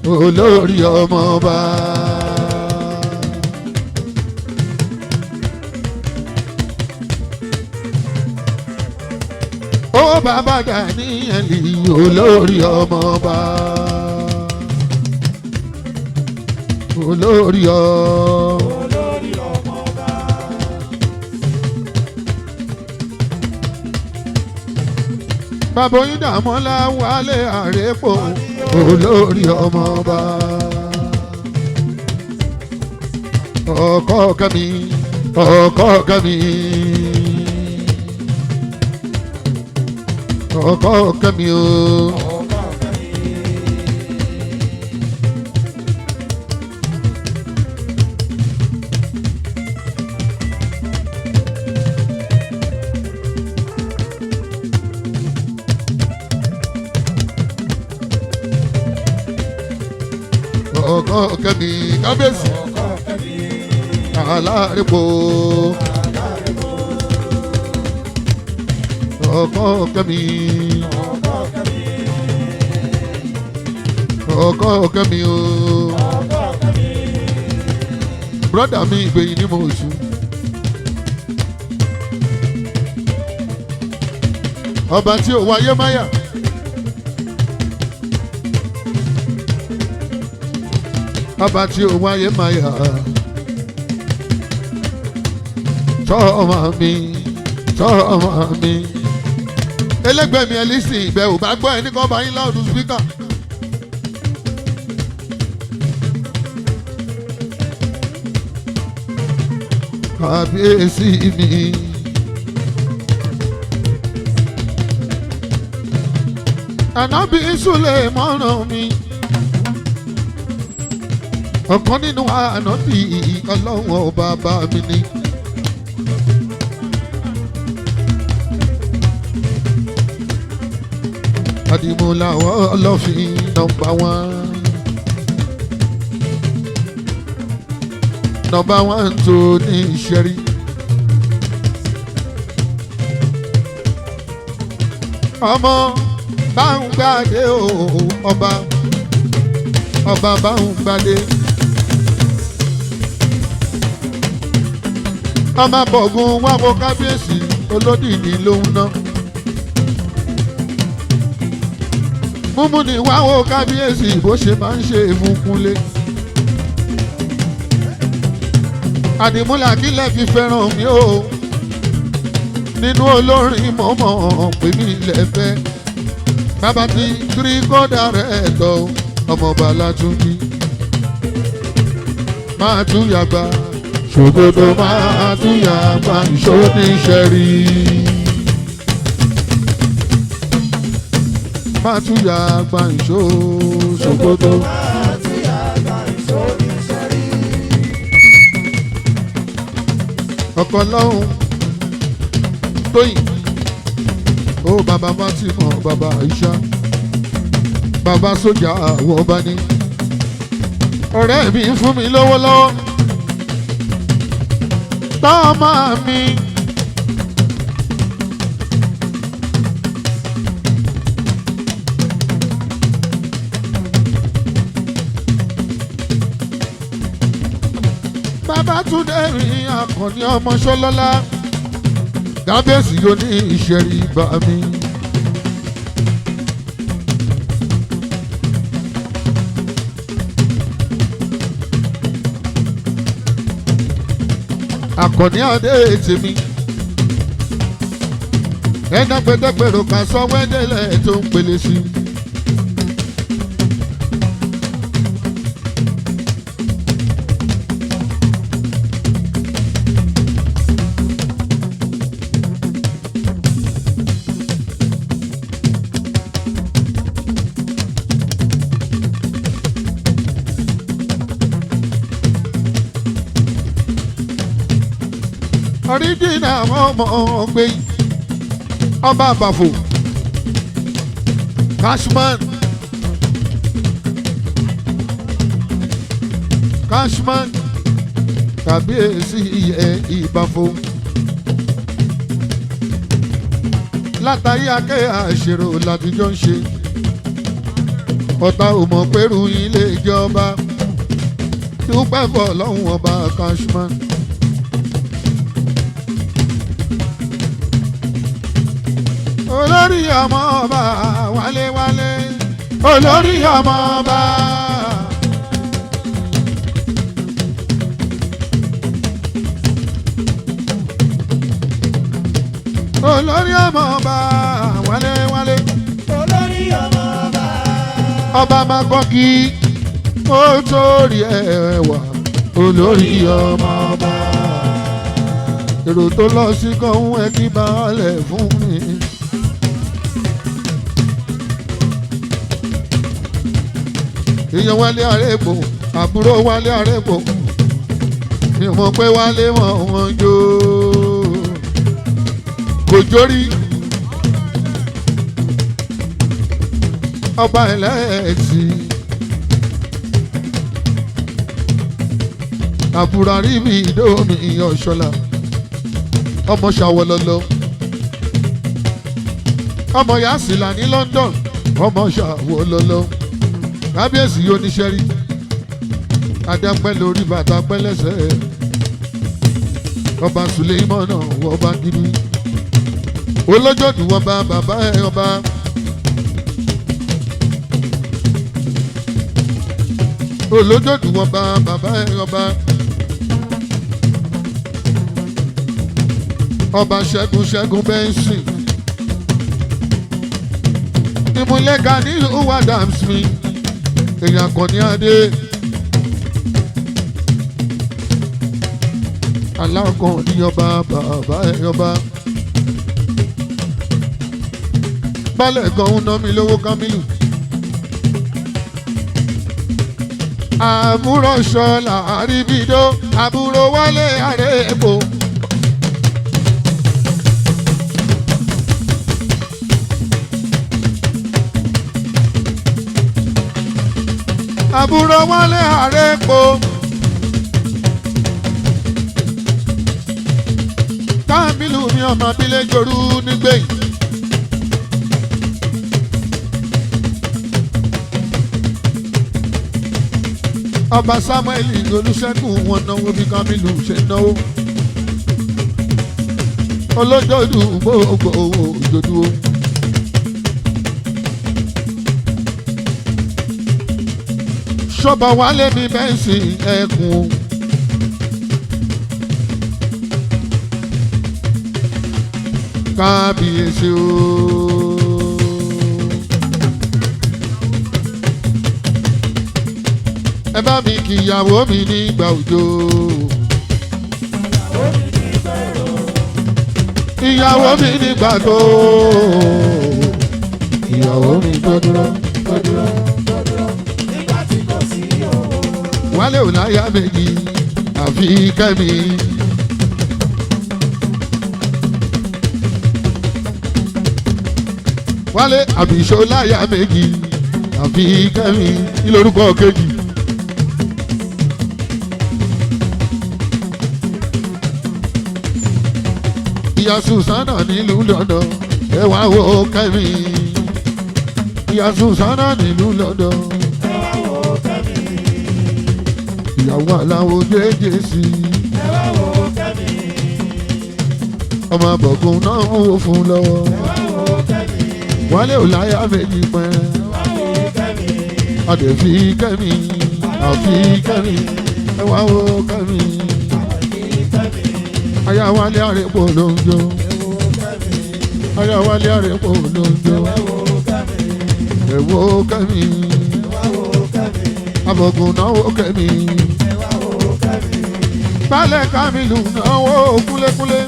Speaker 1: olórí ọmọọba. ó bàbá Daniel olórí ọmọọba. olórí ọmọọba. bàbá Oyin Dàmọ́lá Wálé Àrépò olórí ọmọọba. ọkọ kẹmi ọkọ kẹmi ọkọ kẹmi o. ọkọ kẹmi kábíyèsí Alárèpò ọkọ kẹmi ọkọ kẹmi o. broda mi ìgbẹ̀yìn ní mo ṣù. ọba tí ò wáyé máyà. ọba tí ò wáyé máyà. tọ́ọ̀mà mi tọ́ọ̀mà mi. ẹlẹ́gbẹ́ mi ẹlísìn ìbẹ̀ ò bá gbọ́ ẹni kan bá yín láòdù spíkà. kábíyèsí mi. ànábì Sùlẹ̀mánù mi. ọ̀kan nínú ànábì ọlọ́run ọba bá mi ní. Àdìmúlà ọlọ́fin nọ́mbà 1. nọ́mbà 1 tó ní ìṣẹ́rí. ọmọ bá ń gbàdé o ọba bá ń gbàdé. ọmọ bọ̀gùn wá wo kábíyèsí olódìní ló ń ná. múmú ni wá wo kábíyèsí bó ṣe máa ń ṣe ìmúkúnlé. Àdìmúlà kílẹ̀ fi fẹ́ràn mi o. nínú olórin mọ̀mọ́ pé mi lẹ́fẹ́. bàbá ti tírí kódà rẹ̀ tọ́ ọmọọba Látúnjí. máa tún yàgbá ṣòkòtò máa tún yàgbá ìṣó ní ṣẹ́rí. máa tún yàgbá ìṣó ṣòkòtò. máa tún yàgbá ìṣó ní ṣẹ́rí. ọkọ lọ́hùn Tóyìn ó bàbá Fátímọ̀ bàbá Àìṣà bàbá sójà àwọn ọba ní. ọ̀rẹ́ mi fún mi lówó lọ́wọ́. tọ́mọ mi. Babátúndé rìn Àkànní ọmọ Ṣọlọ́lá. kábíyèsí yóò ní ìṣẹ̀rí bá mi. Àkànní adé tèmi. ẹ̀dá pẹ̀tẹ́pẹ̀rọ kan sọ wẹ́dẹ́lẹ̀ tó ń pele sí. Oríjìnà àwọn ọmọ ọgbẹ́ yìí ọba àbàfò Cashman Cashman kàbíyèsí ìbàfo látàrí akẹ́ àṣèrò làtijọ́ ń ṣe ọ̀tá ò mọ̀ pẹ̀rù ilé ìjọba dúpẹ́ bọ̀ lọ́hùn ọba Cashman. Olórí ọmọ ọba wálé wálé olórí ọmọ ọba. Olórí ọmọ ọba wálé wálé
Speaker 2: olórí ọmọ ọba.
Speaker 1: ọba máa gbọ́ kí ó torí ẹwà olórí ọmọ ọba. Èrò tó lọ sí kọ́hún ẹ kí baálẹ̀ fún mi. Èèyàn Wálé Arepo àbúrò Wálé Arepo ni mo pé Wálé mọ̀ wọ́n jó kò jórí ọba ẹlẹ́ẹ̀sì àbúrò àríbi ìdómi ọ̀ṣọ́lá ọmọ ṣàwọlọ́lọ́ ọmọ yasila ní London ọmọ ṣàwọlọ́lọ́ kábíyèsí oníṣẹ́rí adápẹ́ lórí bàtà pẹ́lẹ́sẹ̀ ọba Suleimana ọba gidi olójòdù ọba bàbá ẹ ọba olójòdù ọba bàbá ẹ ọba ọba ṣẹ́gun ṣẹ́gun bẹ́ńsì ìmúlẹ̀ka nílùú Adams mi èèyàn kan ní adé alákan ní ọba bàbá ẹ ọba. Balẹ̀ kan ń ná mi lówó Kámílù. Àbúrò Ṣọlá àríbídó àbúrò Wálé Arepo. Àbúrò Wálé Arepo. Kámílù mi ọmọ abílẹ̀ jorú nígbẹ̀yìn. Ọba Samuel Olúṣẹ́gun wọn náwó bí Kámílù ṣe náwó. Olójoojú gbogbo òjòdú. Ṣọ́ba Wálé mi bẹ́ǹsì ẹkùn. Kábíyèsí o. Ẹ bá mi kí ìyàwó mi nígbà òjò. Ìyàwó mi nígbà tó. Ìyàwó mi tó dúró tó dúró tó dúró nígbà tí kò sí owó. Wálé ò láyà méjì àfi Kẹ́mi. Wálé àbíṣó láyà méjì àfi Kẹ́mi kí lorúkọ kejì. Ìyá Sùsánà nílùú London ẹ wá wo Kẹ́mi. Ìyá Sùsánà nílùú London ẹ wá wo Kẹ́mi. Ìyàwó aláwo jẹ́jẹ́ sí ẹ wá wo Kẹ́mi. Ọmọ àbọ̀kùn náà ń wò fún lọ́wọ́ ẹ wá wo Kẹ́mi. Wálé ò láyà méjì pẹ́ ẹ wá wo Kẹ́mi. Adèfi Kẹ́mi àfi Kẹ́mi ẹ wá wo Kẹ́mi. Aya Wálé Arepo ló ń jó. Aya Wálé Arepo ló ń jó. Ẹ wo Kẹ́mi. Abọ̀gùn náwó Kẹ́mi. Balẹ̀ Kámílù náwó kúlékúlé.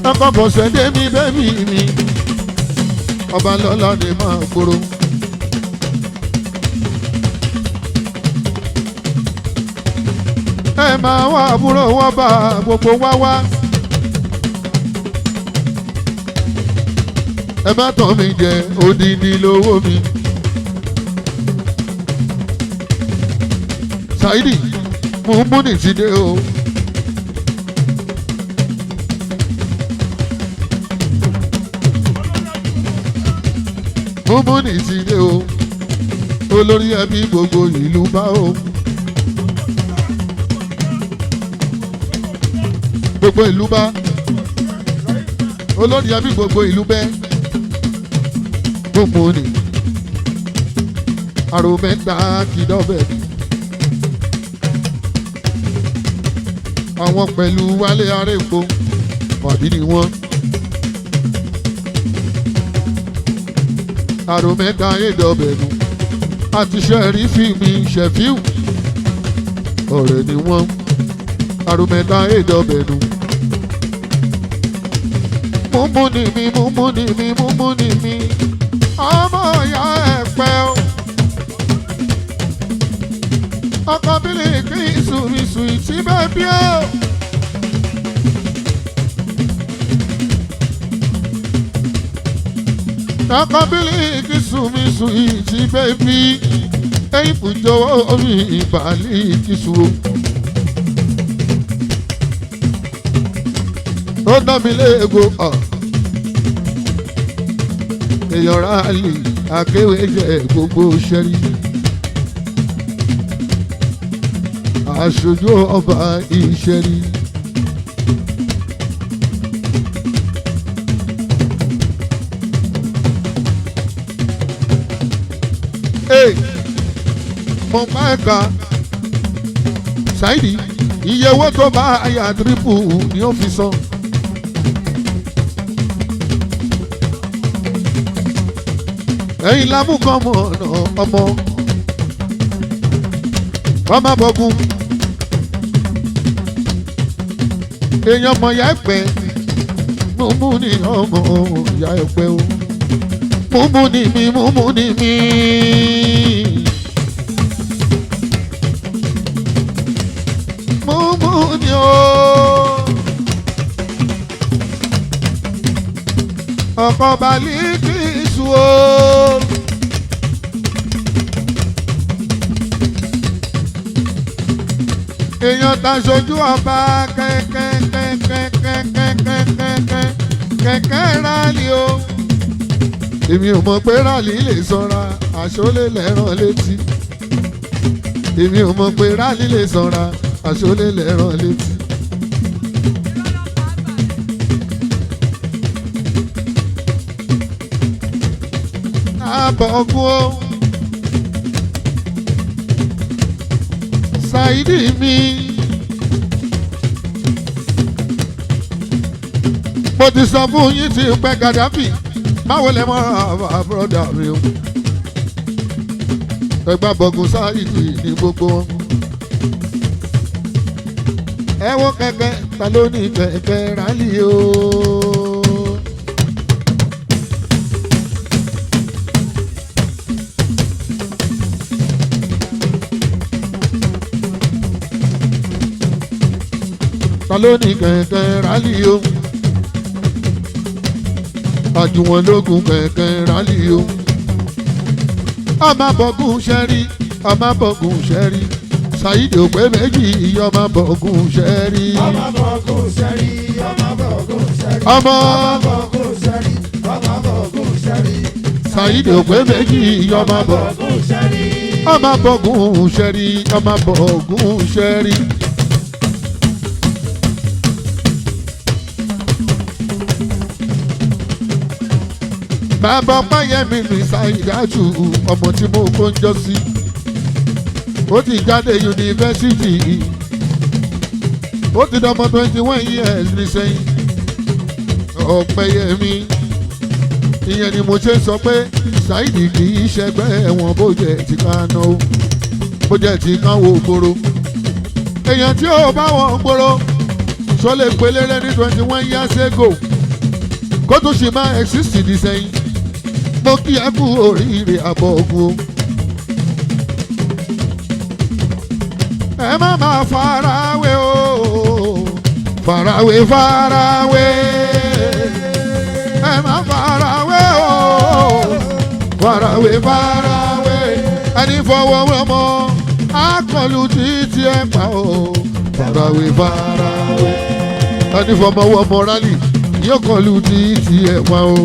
Speaker 1: Ọkọ̀ bọ̀sẹ̀ dé mi bẹ́ẹ̀mì mi. Ọba lọ́lá ni máa gbòòrò. Ẹ máa wá àbúrò wọn bá gbogbo wá wá. Ẹ má tàn mí jẹ odidi lówó mi. Saidi Mumuni ti dé o. Mumuni ti dé o. Olórí ẹbí gbogbo ìlú bá o. Gbogbo ìlú bá. Olórí ẹbí gbogbo ìlú bẹ́. Mumuni. Àròmẹ́ta kìdọ́bẹ̀. Àwọn pẹ̀lú Wálé Arepo ọ̀dí ni wọ́n. Àròmẹ́ta ìdọ̀bẹ̀nu àti Ṣẹ̀rífì mi Shefiu ọ̀rẹ́ ni wọ́n. Àròmẹ́ta ìdọ̀bẹ̀nu. Mumuni mi Mumuni mi Mumuni mi ọmọ ìyá ẹ̀pẹ́ o. Ọkọ bílí kí ìsúnmísù ìtì bẹ́ẹ̀ bí ó. Ọkọ bílí kí ìsúnmísù ìtì bẹ́ẹ̀ bí. Ẹyin fùjọwọ́ omi ìbàlí ìkísù. Ó dá mi léego ọ̀. Èèyàn ráàlì akéwé jẹ gbogbo ṣẹ́rí. Aṣojú ọba ìṣẹ́rí. Mo máa ka Saidi iye owó tó bá àyà tírípù ni ó fi san. Ẹ̀yin lámúkan mọ̀ ọ̀nà ọmọ ọmọ bọ̀gùn. Èèyàn mọ̀ ya ẹ̀pẹ́ Mumuni ọmọ ya ẹ̀pẹ́ o. Mumuni mi Mumuni mi. Mumuni o. Ọkọ Balikisu o. Èèyàn ta ṣojú ọba kẹ̀kẹ́ rálì o. Èmi ò mọ̀ pé rálì lè sanra àṣọlé lẹ́ràn létí. Èmi ò mọ̀ pé rálì lè sanra àṣọlé lẹ́ràn létí. Àbọ̀gún o. Saidi mi. Mo ti sọ fún yín tí pẹ́ Gaddafi báwo lẹ mọ́ àbúrọ̀dà mi o. Ẹgbà bọ̀gùn Saidi ní gbogbo wọn. Ẹ wo kẹ̀kẹ́ ta ló ní kẹ̀kẹ́ rálì o. Ta ló ní kẹ̀kẹ́ rálì o. Àjùwọ̀n lógun kẹ̀kẹ́ rálì o. Ọmọ bọ̀gùn ṣẹ́rí ọmọ bọ̀gùn ṣẹ́rí. Saidi ò pé méjì ọmọ bọ̀gùn ṣẹ́rí.
Speaker 2: Ọmọ bọ̀gùn ṣẹ́rí ọmọ bọ̀gùn ṣẹ́rí.
Speaker 1: Ọmọ
Speaker 2: bọ̀gùn ṣẹ́rí ọmọ bọ̀gùn ṣẹ́rí.
Speaker 1: Saidi ò pé méjì ọmọ
Speaker 2: bọ̀gùn ṣẹ́rí.
Speaker 1: Ọmọ bọ̀gùn ṣẹ́rí ọmọ bọ̀gùn ṣẹ́rí. Bàbá Ọpẹ́yẹmí ní Saidatu ọmọ tí mo kó ń jọ sí. Ó ti jáde yunifásitì. Ó ti dọmọ 21 years ní sẹ́yìn. Ọpẹ́yẹmí. Ìyẹn ni mo ṣe sọ pé Saidi kì í ṣẹgbẹ́ ẹ̀wọ̀n bó jẹ́ ti ká ná o. Bó jẹ́ ti ká wo gbòòrò. Èèyàn tí ó bá wọn gbòòrò. Ṣó lè pelére ní 21 years ago. Kó tún ṣì máa exist ní sẹ́yìn. Mo kí ẹ kú oríire àbọ̀gùn. Ẹ má máa farawé o. Farawé farawé. Ẹ má farawé o. Farawé farawé. Ẹni fọwọ́ wọn mọ́. Akọ kọlu títí ẹ̀ pa o farawé farawé ẹni fọmọwọ́ mọ́rálì yóò kọlu títí ẹ̀ pa o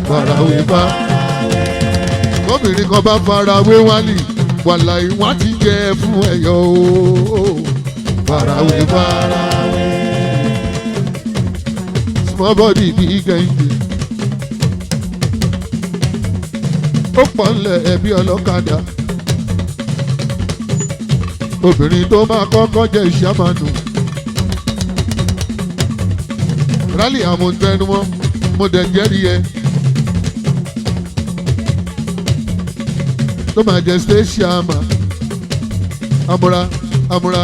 Speaker 1: farawé farawé obìnrin kan bá farawé wálì wàláì wọ́n ti jẹ fún ẹ̀yọ́ o farawé farawé small body big engine ó pọ̀ ńlẹ̀ ẹbí ọlọ́kadà obìnrin tó máa kọ́kọ́ jẹ́ ìṣàmánu rálì àmọ̀tẹ́nuwọ́n mo dẹ̀ jẹ́rìí ẹ tó máa jẹ́ stéṣíàmà amúra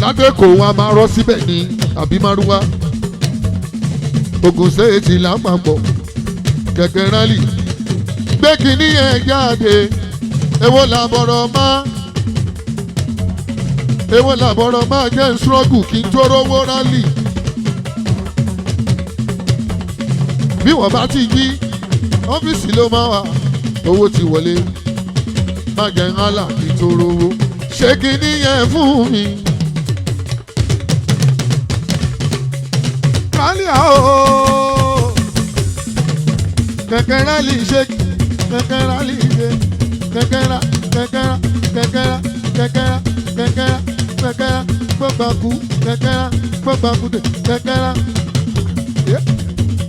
Speaker 1: ládẹ́kọ̀ọ́ wọn a máa rọ́ síbẹ̀ ní àbí márúwá Ògùn Stéètì lápapọ̀ kẹ̀kẹ́ rálì gbé kínní yẹn jáde èwo làbọ̀rọ̀ máa jẹ́ ṣọ́gù kí n tó rówó rálì bí wọ́n bá ti jí ọ́fíìsì ló máa wà owó ti wọlé má jẹ́ ńlá kí n tó rówó ṣé kínní yẹn fún mi. rálì àó kẹ̀kẹ́ rálì ṣe kẹ̀kẹ́ rálì ṣe kẹ̀kẹ́ra gbọ́gbàkú kẹ̀kẹ́ra gbọ́gbàkúdé kẹ̀kẹ́ra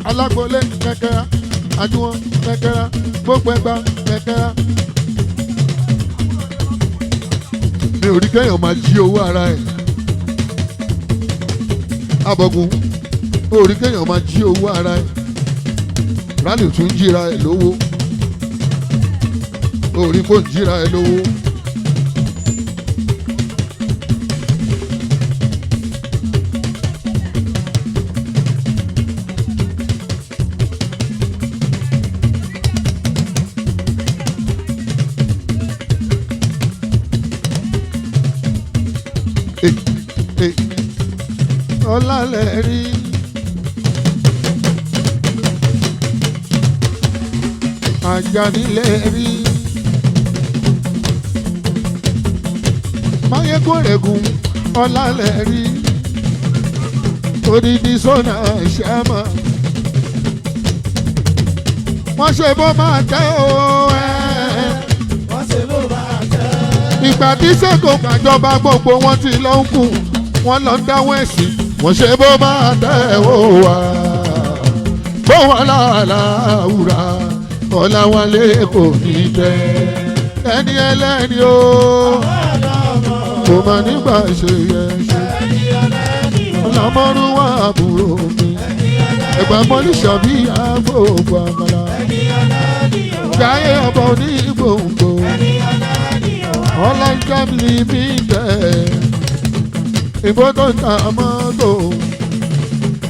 Speaker 1: alágbólé kẹ̀kẹ́ra àjùwọ̀n kẹ̀kẹ́ra gbọ́gbẹ́gbà kẹ̀kẹ́ra. mi ò rí kéèyàn máa jí owó ara ẹ̀ abọ́gun mi ò rí kéèyàn máa jí owó ara ẹ̀ rálì tún jíra ẹ̀ lówó orí kò jíra ẹ̀ lówó. ọlálẹ̀ rí Àjànílẹ̀ rí máyégúnrégún ọlálẹ̀ rí odidi sọ́nà ṣẹ́mà wọ́n ṣe bó máa tẹ́ o
Speaker 2: wọ́n ṣe bó máa tẹ́.
Speaker 1: ìgbà tí sẹ́kọ̀ọ́ gbàjọba gbogbo wọn ti lọ ń kù wọ́n lọ ń dáwọ́ ẹ̀sìn wọ́n ṣe bó máa tẹ́ o wá bó wọn láàláwùrà Ọláwálé kò ní tẹ́ ẹni ẹlẹ́ni o kò mà nígbà ṣe yẹ ṣe ọlọmọrún wà àbúrò mi ẹgbà mọ́lísà bí àgbòògbò àmàlà jáyé ọba onígbòǹgbò ọlọ́jọ́mìlì mi tẹ̀ ìbò tó ń ta mọ́tò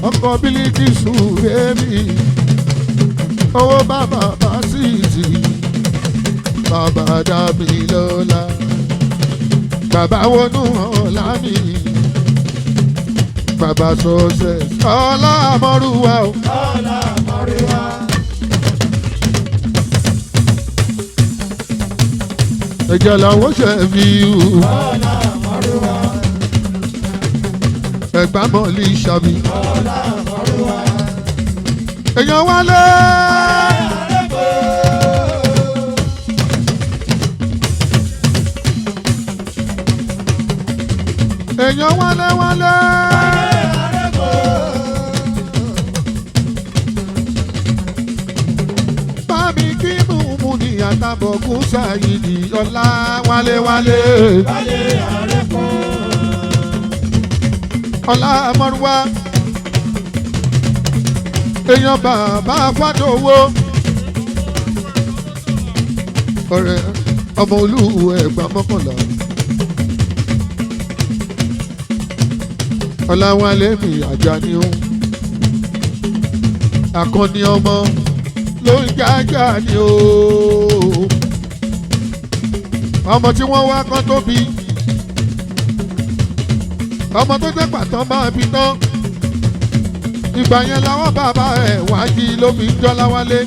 Speaker 1: ọkọ̀ bílíkì sùn bébì owó bàbá bá sì tì bàbá dàbí lọ́la bàbá wọnú ọ̀la mi bàbá sọ̀sẹ̀ ọlá àmọ́rúwa o.
Speaker 2: ọlá àmọ́rúwa.
Speaker 1: ẹ̀jẹ̀ làwọn Shefiu.
Speaker 2: ọlá àmọ́rúwa.
Speaker 1: ẹ̀gbá mọ̀lì ṣàbí.
Speaker 2: ọlá àmọ́rúwa.
Speaker 1: èèyàn wálé. èèyàn wálé wálé. bámi kí mú ní àtàbọ̀kún ṣàyìdì ọlá wálé wálé. ọlá mọ́rúwá. èèyàn bàbá fàdówó. ọ̀rẹ́ ọmọ olúwo ẹ̀gbá mọ́kànlá. Ọláwálé mi Àjàní o akọni ọmọ ló ń jájà ni o ọmọ tí wọ́n wá kán tó bí ọmọ tó jẹ́ pàtàn máa bí tán ìgbà yẹn làwọn bàbá ẹ̀ wá jí ló fi ń jọ́ Láwálé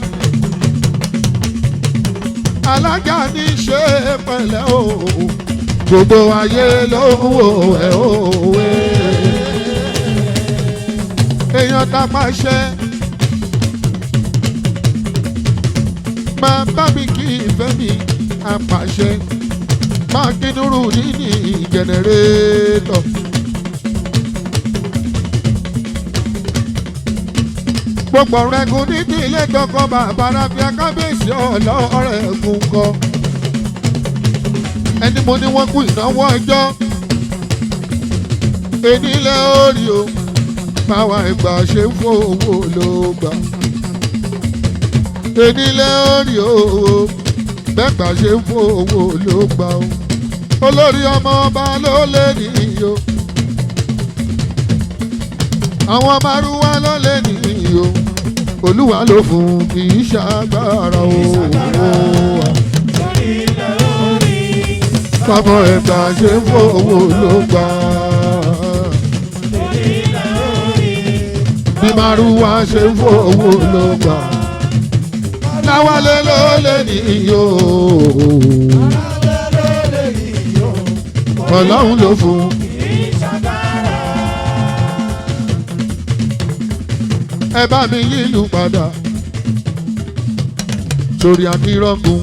Speaker 1: alájà ní ṣe pẹ̀lẹ́ o gbogbo ayé ló ń wò ẹ́ òwe. èèyàn tá a máa ṣe máa bá mi kí ìfẹ́ mi àpàṣẹ máa kí nírú nínú jẹnẹrétọ̀. gbogbo rẹ̀gùn níbi ilé tọkọ bàbá ráfíà kábíyèsí ọlọ́rẹ̀ ẹ̀gùn kọ. ẹni mo ní wọ́n kú ìnáwó ọjọ́ enílẹ̀ orí o báwa ìgbà ṣe ń fowó ló gbà. enílẹ̀ orí o bẹ́gbà ṣe ń fowó ló gbà o. olórí ọmọ ọba ló lé nìyó àwọn márùwá ló lé nìyó olúwa ló fún kì í ṣàgbára o. bàbá ẹ̀gbà ṣe ń fowó ló gbà. bí márùwá ṣe ń fowó ló gbà. láwálé ló lé nìyó ọlọ́run ló fún. ẹ bá mi yílù padà sórí akírọ́gùn.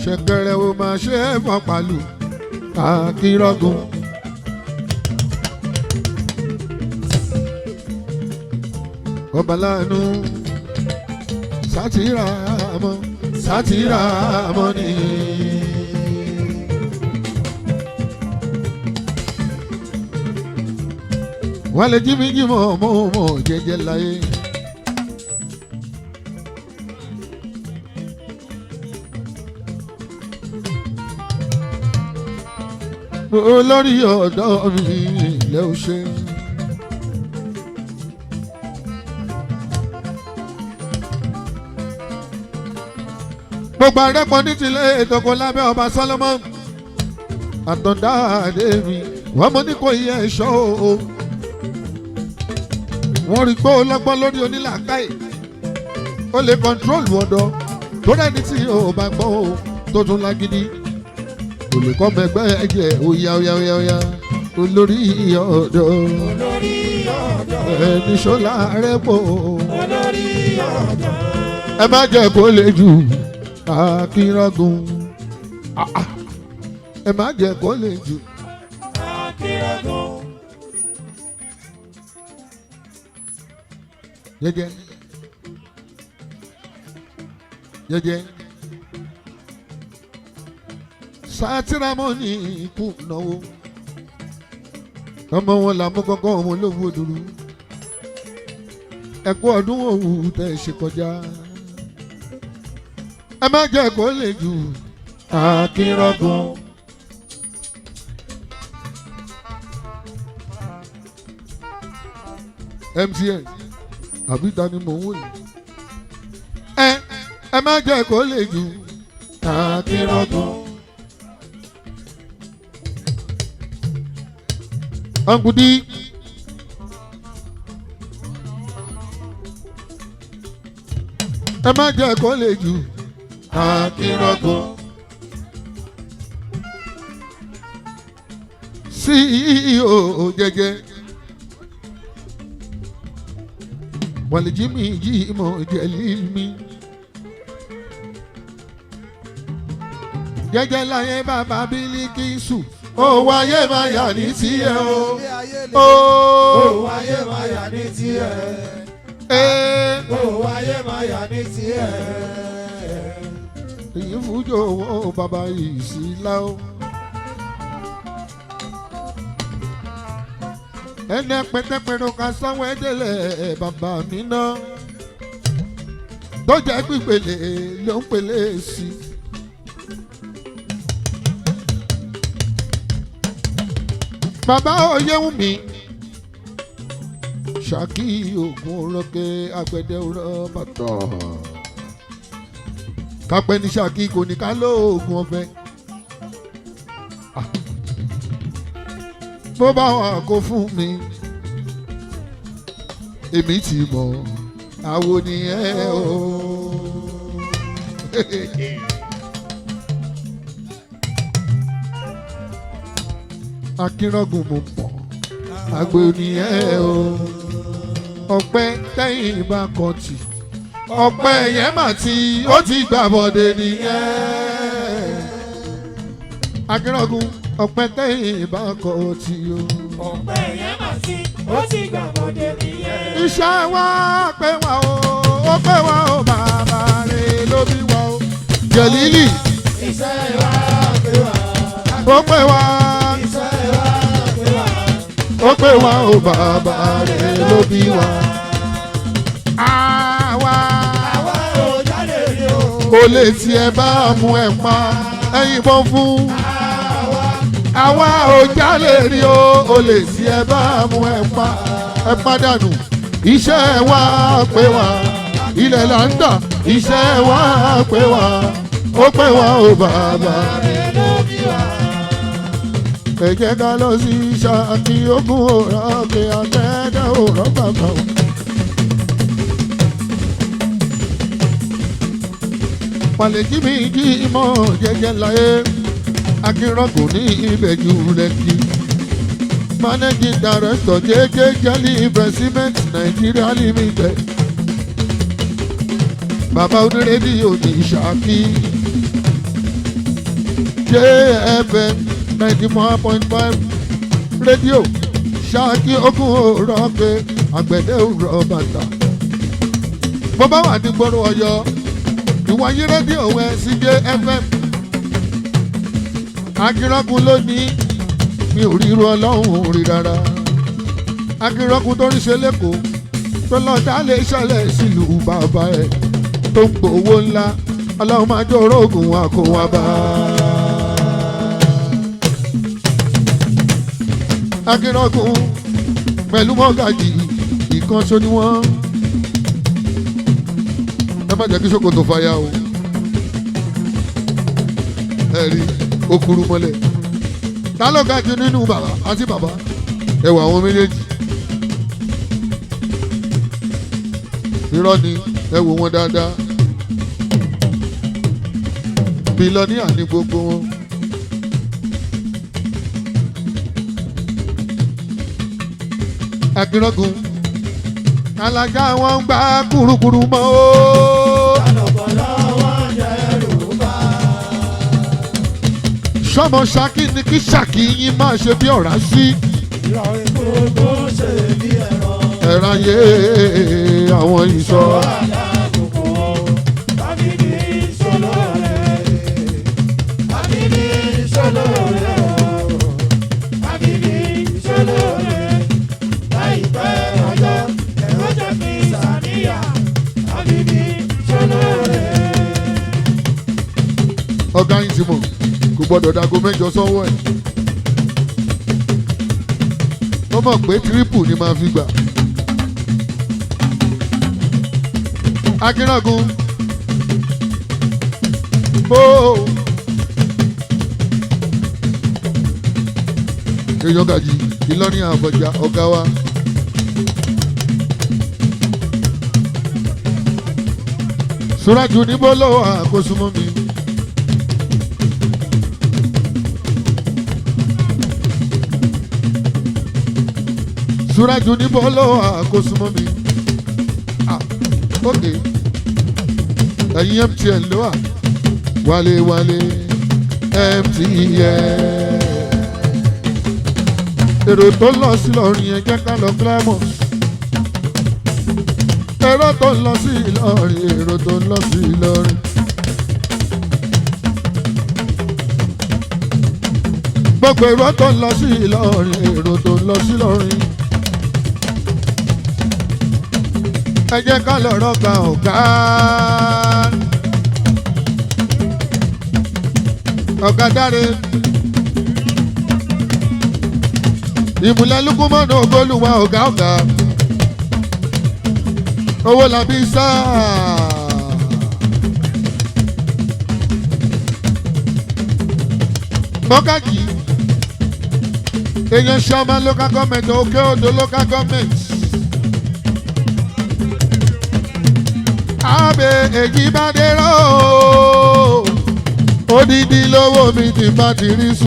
Speaker 1: ṣẹ̀kẹ̀rẹ̀ wo máa ṣe é fọ́pàlù akírọ́gùn. ọba láàánú sátìrà mọ́ ni. wọ́n lè jí mi jí mọ́ jẹ́jẹ́ láyé. olórí ọ̀dọ́ mi lẹ́ ò ṣe. gbogbo àrẹ́pọ̀ ní tilẹ̀ ètòkò lábẹ́ ọba Solomon àtọ̀dá àdé mi wọ́n mọ ní kò yẹ ẹ̀ṣọ́ o. wọ́n rí pé ó lọ́gbọ́n lórí onílàákàyè ó lè kọ́ńtrólù ọ̀dọ́ tó rẹ́ni tí ò bá gbọ́ o tó tún lágídí kò lè kọ́ mẹ́gbẹ́ ẹ̀jẹ̀ óyá olórí ọ̀dọ́ ẹni ṣọlá Arẹ́pọ̀ ẹ má jẹ́ kó lè jù akínrọ́gùn ẹ má jẹ́ kó lè jù akínrọ́gùn. jẹ́jẹ́ sátìrámọ́nì ikú náwó ọmọ wọn làmú kọ́kọ́ ọmọ olówó dúró ẹ̀kú ọdún òwú tẹ̀ ṣe kọjá ẹ má jẹ́ kó lè jù akínrọ́gùn. MTN àbí ta ni mò ń wò yìí ẹ má jẹ́ kó lè jù akínrọ́gùn. Angudi ẹ má jẹ́ kó lè jù akínrọ́gùn. CEO jẹ́jẹ́ wàlìjí mi jí mọ̀ jẹ́lí mi. jẹ́jẹ́ láyé bàbá Bílíkísù ó wáyé máa yà ní tiẹ̀ o. ó
Speaker 2: wáyé máa yà ní tiẹ̀. ó wáyé máa yà ní tiẹ̀.
Speaker 1: èyí fújò owó bàbá yìí sí láó. ẹnẹ pẹtẹpẹrọ ká sanwó ẹdẹlẹ bàbá mi ná tó jẹ́ pípele ló ń pele sí. bàbá òye wù mí Ṣàkí ògùn òrọ̀kẹ́ àgbẹ̀dẹ òrọ̀ bàtọ̀ kápẹ́ ní Ṣàkí kò ní ká lóògùn ọ̀fẹ́. bó bá wà kó fún mi èmi ti mọ̀ àwo ni ẹ o. Akínrọ́gùn mo mọ̀ àgbo ni ẹ o. Ọpẹ́ tẹ́yìn bá kan tì ọpẹ́ yẹn mà tí ó ti gbà bọ̀dé nìyẹn. Akínrọ́gùn ọpẹ́ tẹ́yìn bá kan tì o.
Speaker 2: Ọpẹ́ yẹn mà tí ó ti gbà bọ̀dé nìyẹn.
Speaker 1: Iṣẹ́ wa pé wa o, ó pé wa o, bàbá rẹ̀ ló bí wa o. Jẹ̀lílì.
Speaker 2: Iṣẹ́ wa pé wa.
Speaker 1: Ó pé wa.
Speaker 2: Iṣẹ́ wa pé wa.
Speaker 1: Ó pé wa o, bàbá rẹ̀ ló bí wa. Àwa
Speaker 2: ò jáde rí o.
Speaker 1: olè tí ẹ bá mú ẹ pa ẹyin bọ́ fún. Àwa ò jálè rí o, olè tí ẹ bá mú ẹ pa ẹ pàdánù. Iṣẹ́ wa pé wa, ilẹ̀ là ń dà. Iṣẹ́ wa pé wa, ó pé wa o, bàbá
Speaker 2: rẹ̀ ló bí wa.
Speaker 1: ẹ jẹ́ ká lọ sí Ṣakí ogun òrà òkè àtẹ́dẹ́ òrà bàbá o. Pàlẹ́jì mi jí ìmọ̀ jẹ́jẹ́ láyé Akínrọ́gùn ní ìbẹ̀jú Lẹ́kì. Managing Director JJ Jelly Investment Nigeria Limited. Bàbá onírédíò ní Ṣakí. JFM 91.5 rédíò Ṣakí ogun òrọ̀ pé àgbẹ̀dẹ òrọ̀ bàtà. Bó bá wà ní gbòòrò Ọ̀yọ́ ìwọ̀nyí rédíò wẹ̀ sí JFM. Akínrọ́gùn ló ní mi ò ríru ọlọ́run rí rárá. Akínrọ́gùn tó ń ṣe lẹ́kọ̀ọ́ tó lọ dálé ṣẹlẹ̀ sílùú bàbá ẹ̀ tó ń gbowó ńlá ọlọ́run máa jó orógùn wa kó wá bá. Akínrọ́gùn pẹ̀lú mọ́gàjì ìkànṣó ni wọ́n. Ẹ má jẹ́ kí ṣòkòtò fàya o. Ẹ rí okuru mọ́lẹ̀. Ta ló ga jù nínú bàbá àti bàbá? Ẹ wò àwọn méjèèjì. Irọ́ ni ẹ wò wọn dáadáa. Bílọ́níà ní gbogbo wọn. Akínrọ́gùn alájà wọn ń gbá kúrúkúrú mọ́ o. Sọmọ Ṣakí ni kí Ṣakí yín máa ṣe bí ọ̀rá sí. Ẹ̀rọ ayé àwọn ìṣọ́. Ọ̀gá yín ti mọ̀ kò gbọ́dọ̀ dago mẹ́jọ sọ́wọ́ ẹ̀. Ó mọ̀ pé tírípù ni máa fi gbà. Akínrọ́gùn èèyàn gàjì Ìlọrin Àbọ̀jà ọ̀gá wa. Súrájù níbo ló wà kó súnmọ́ mi. Súrájù níbo ló wà kó súnmọ́ mi. Ok ẹ̀yin MTN ló wà wálé MTN. Èrò tó lọ sí Ìlọrin yẹn jẹ́ ká lọ Claremont. Èrò tó lọ sí Ìlọrin, èrò tó lọ sí Ìlọrin. Gbogbo èrò tó lọ sí Ìlọrin, èrò tó lọ sí Ìlọrin. Ẹ jẹ́ ká lọ rọ́gà ọ̀gá. Ọ̀gá Dáre. Ìmùlẹ̀ Lukumanu Ògbólúwa ọ̀gá. Owó làbí sáà. Mọ́gàjì. Èèyàn Ṣọ́mà local government, Òkè Odò local government. bẹ èjì bá dé rọ odidi lọ́wọ́ mi ti bá ti rí sùn.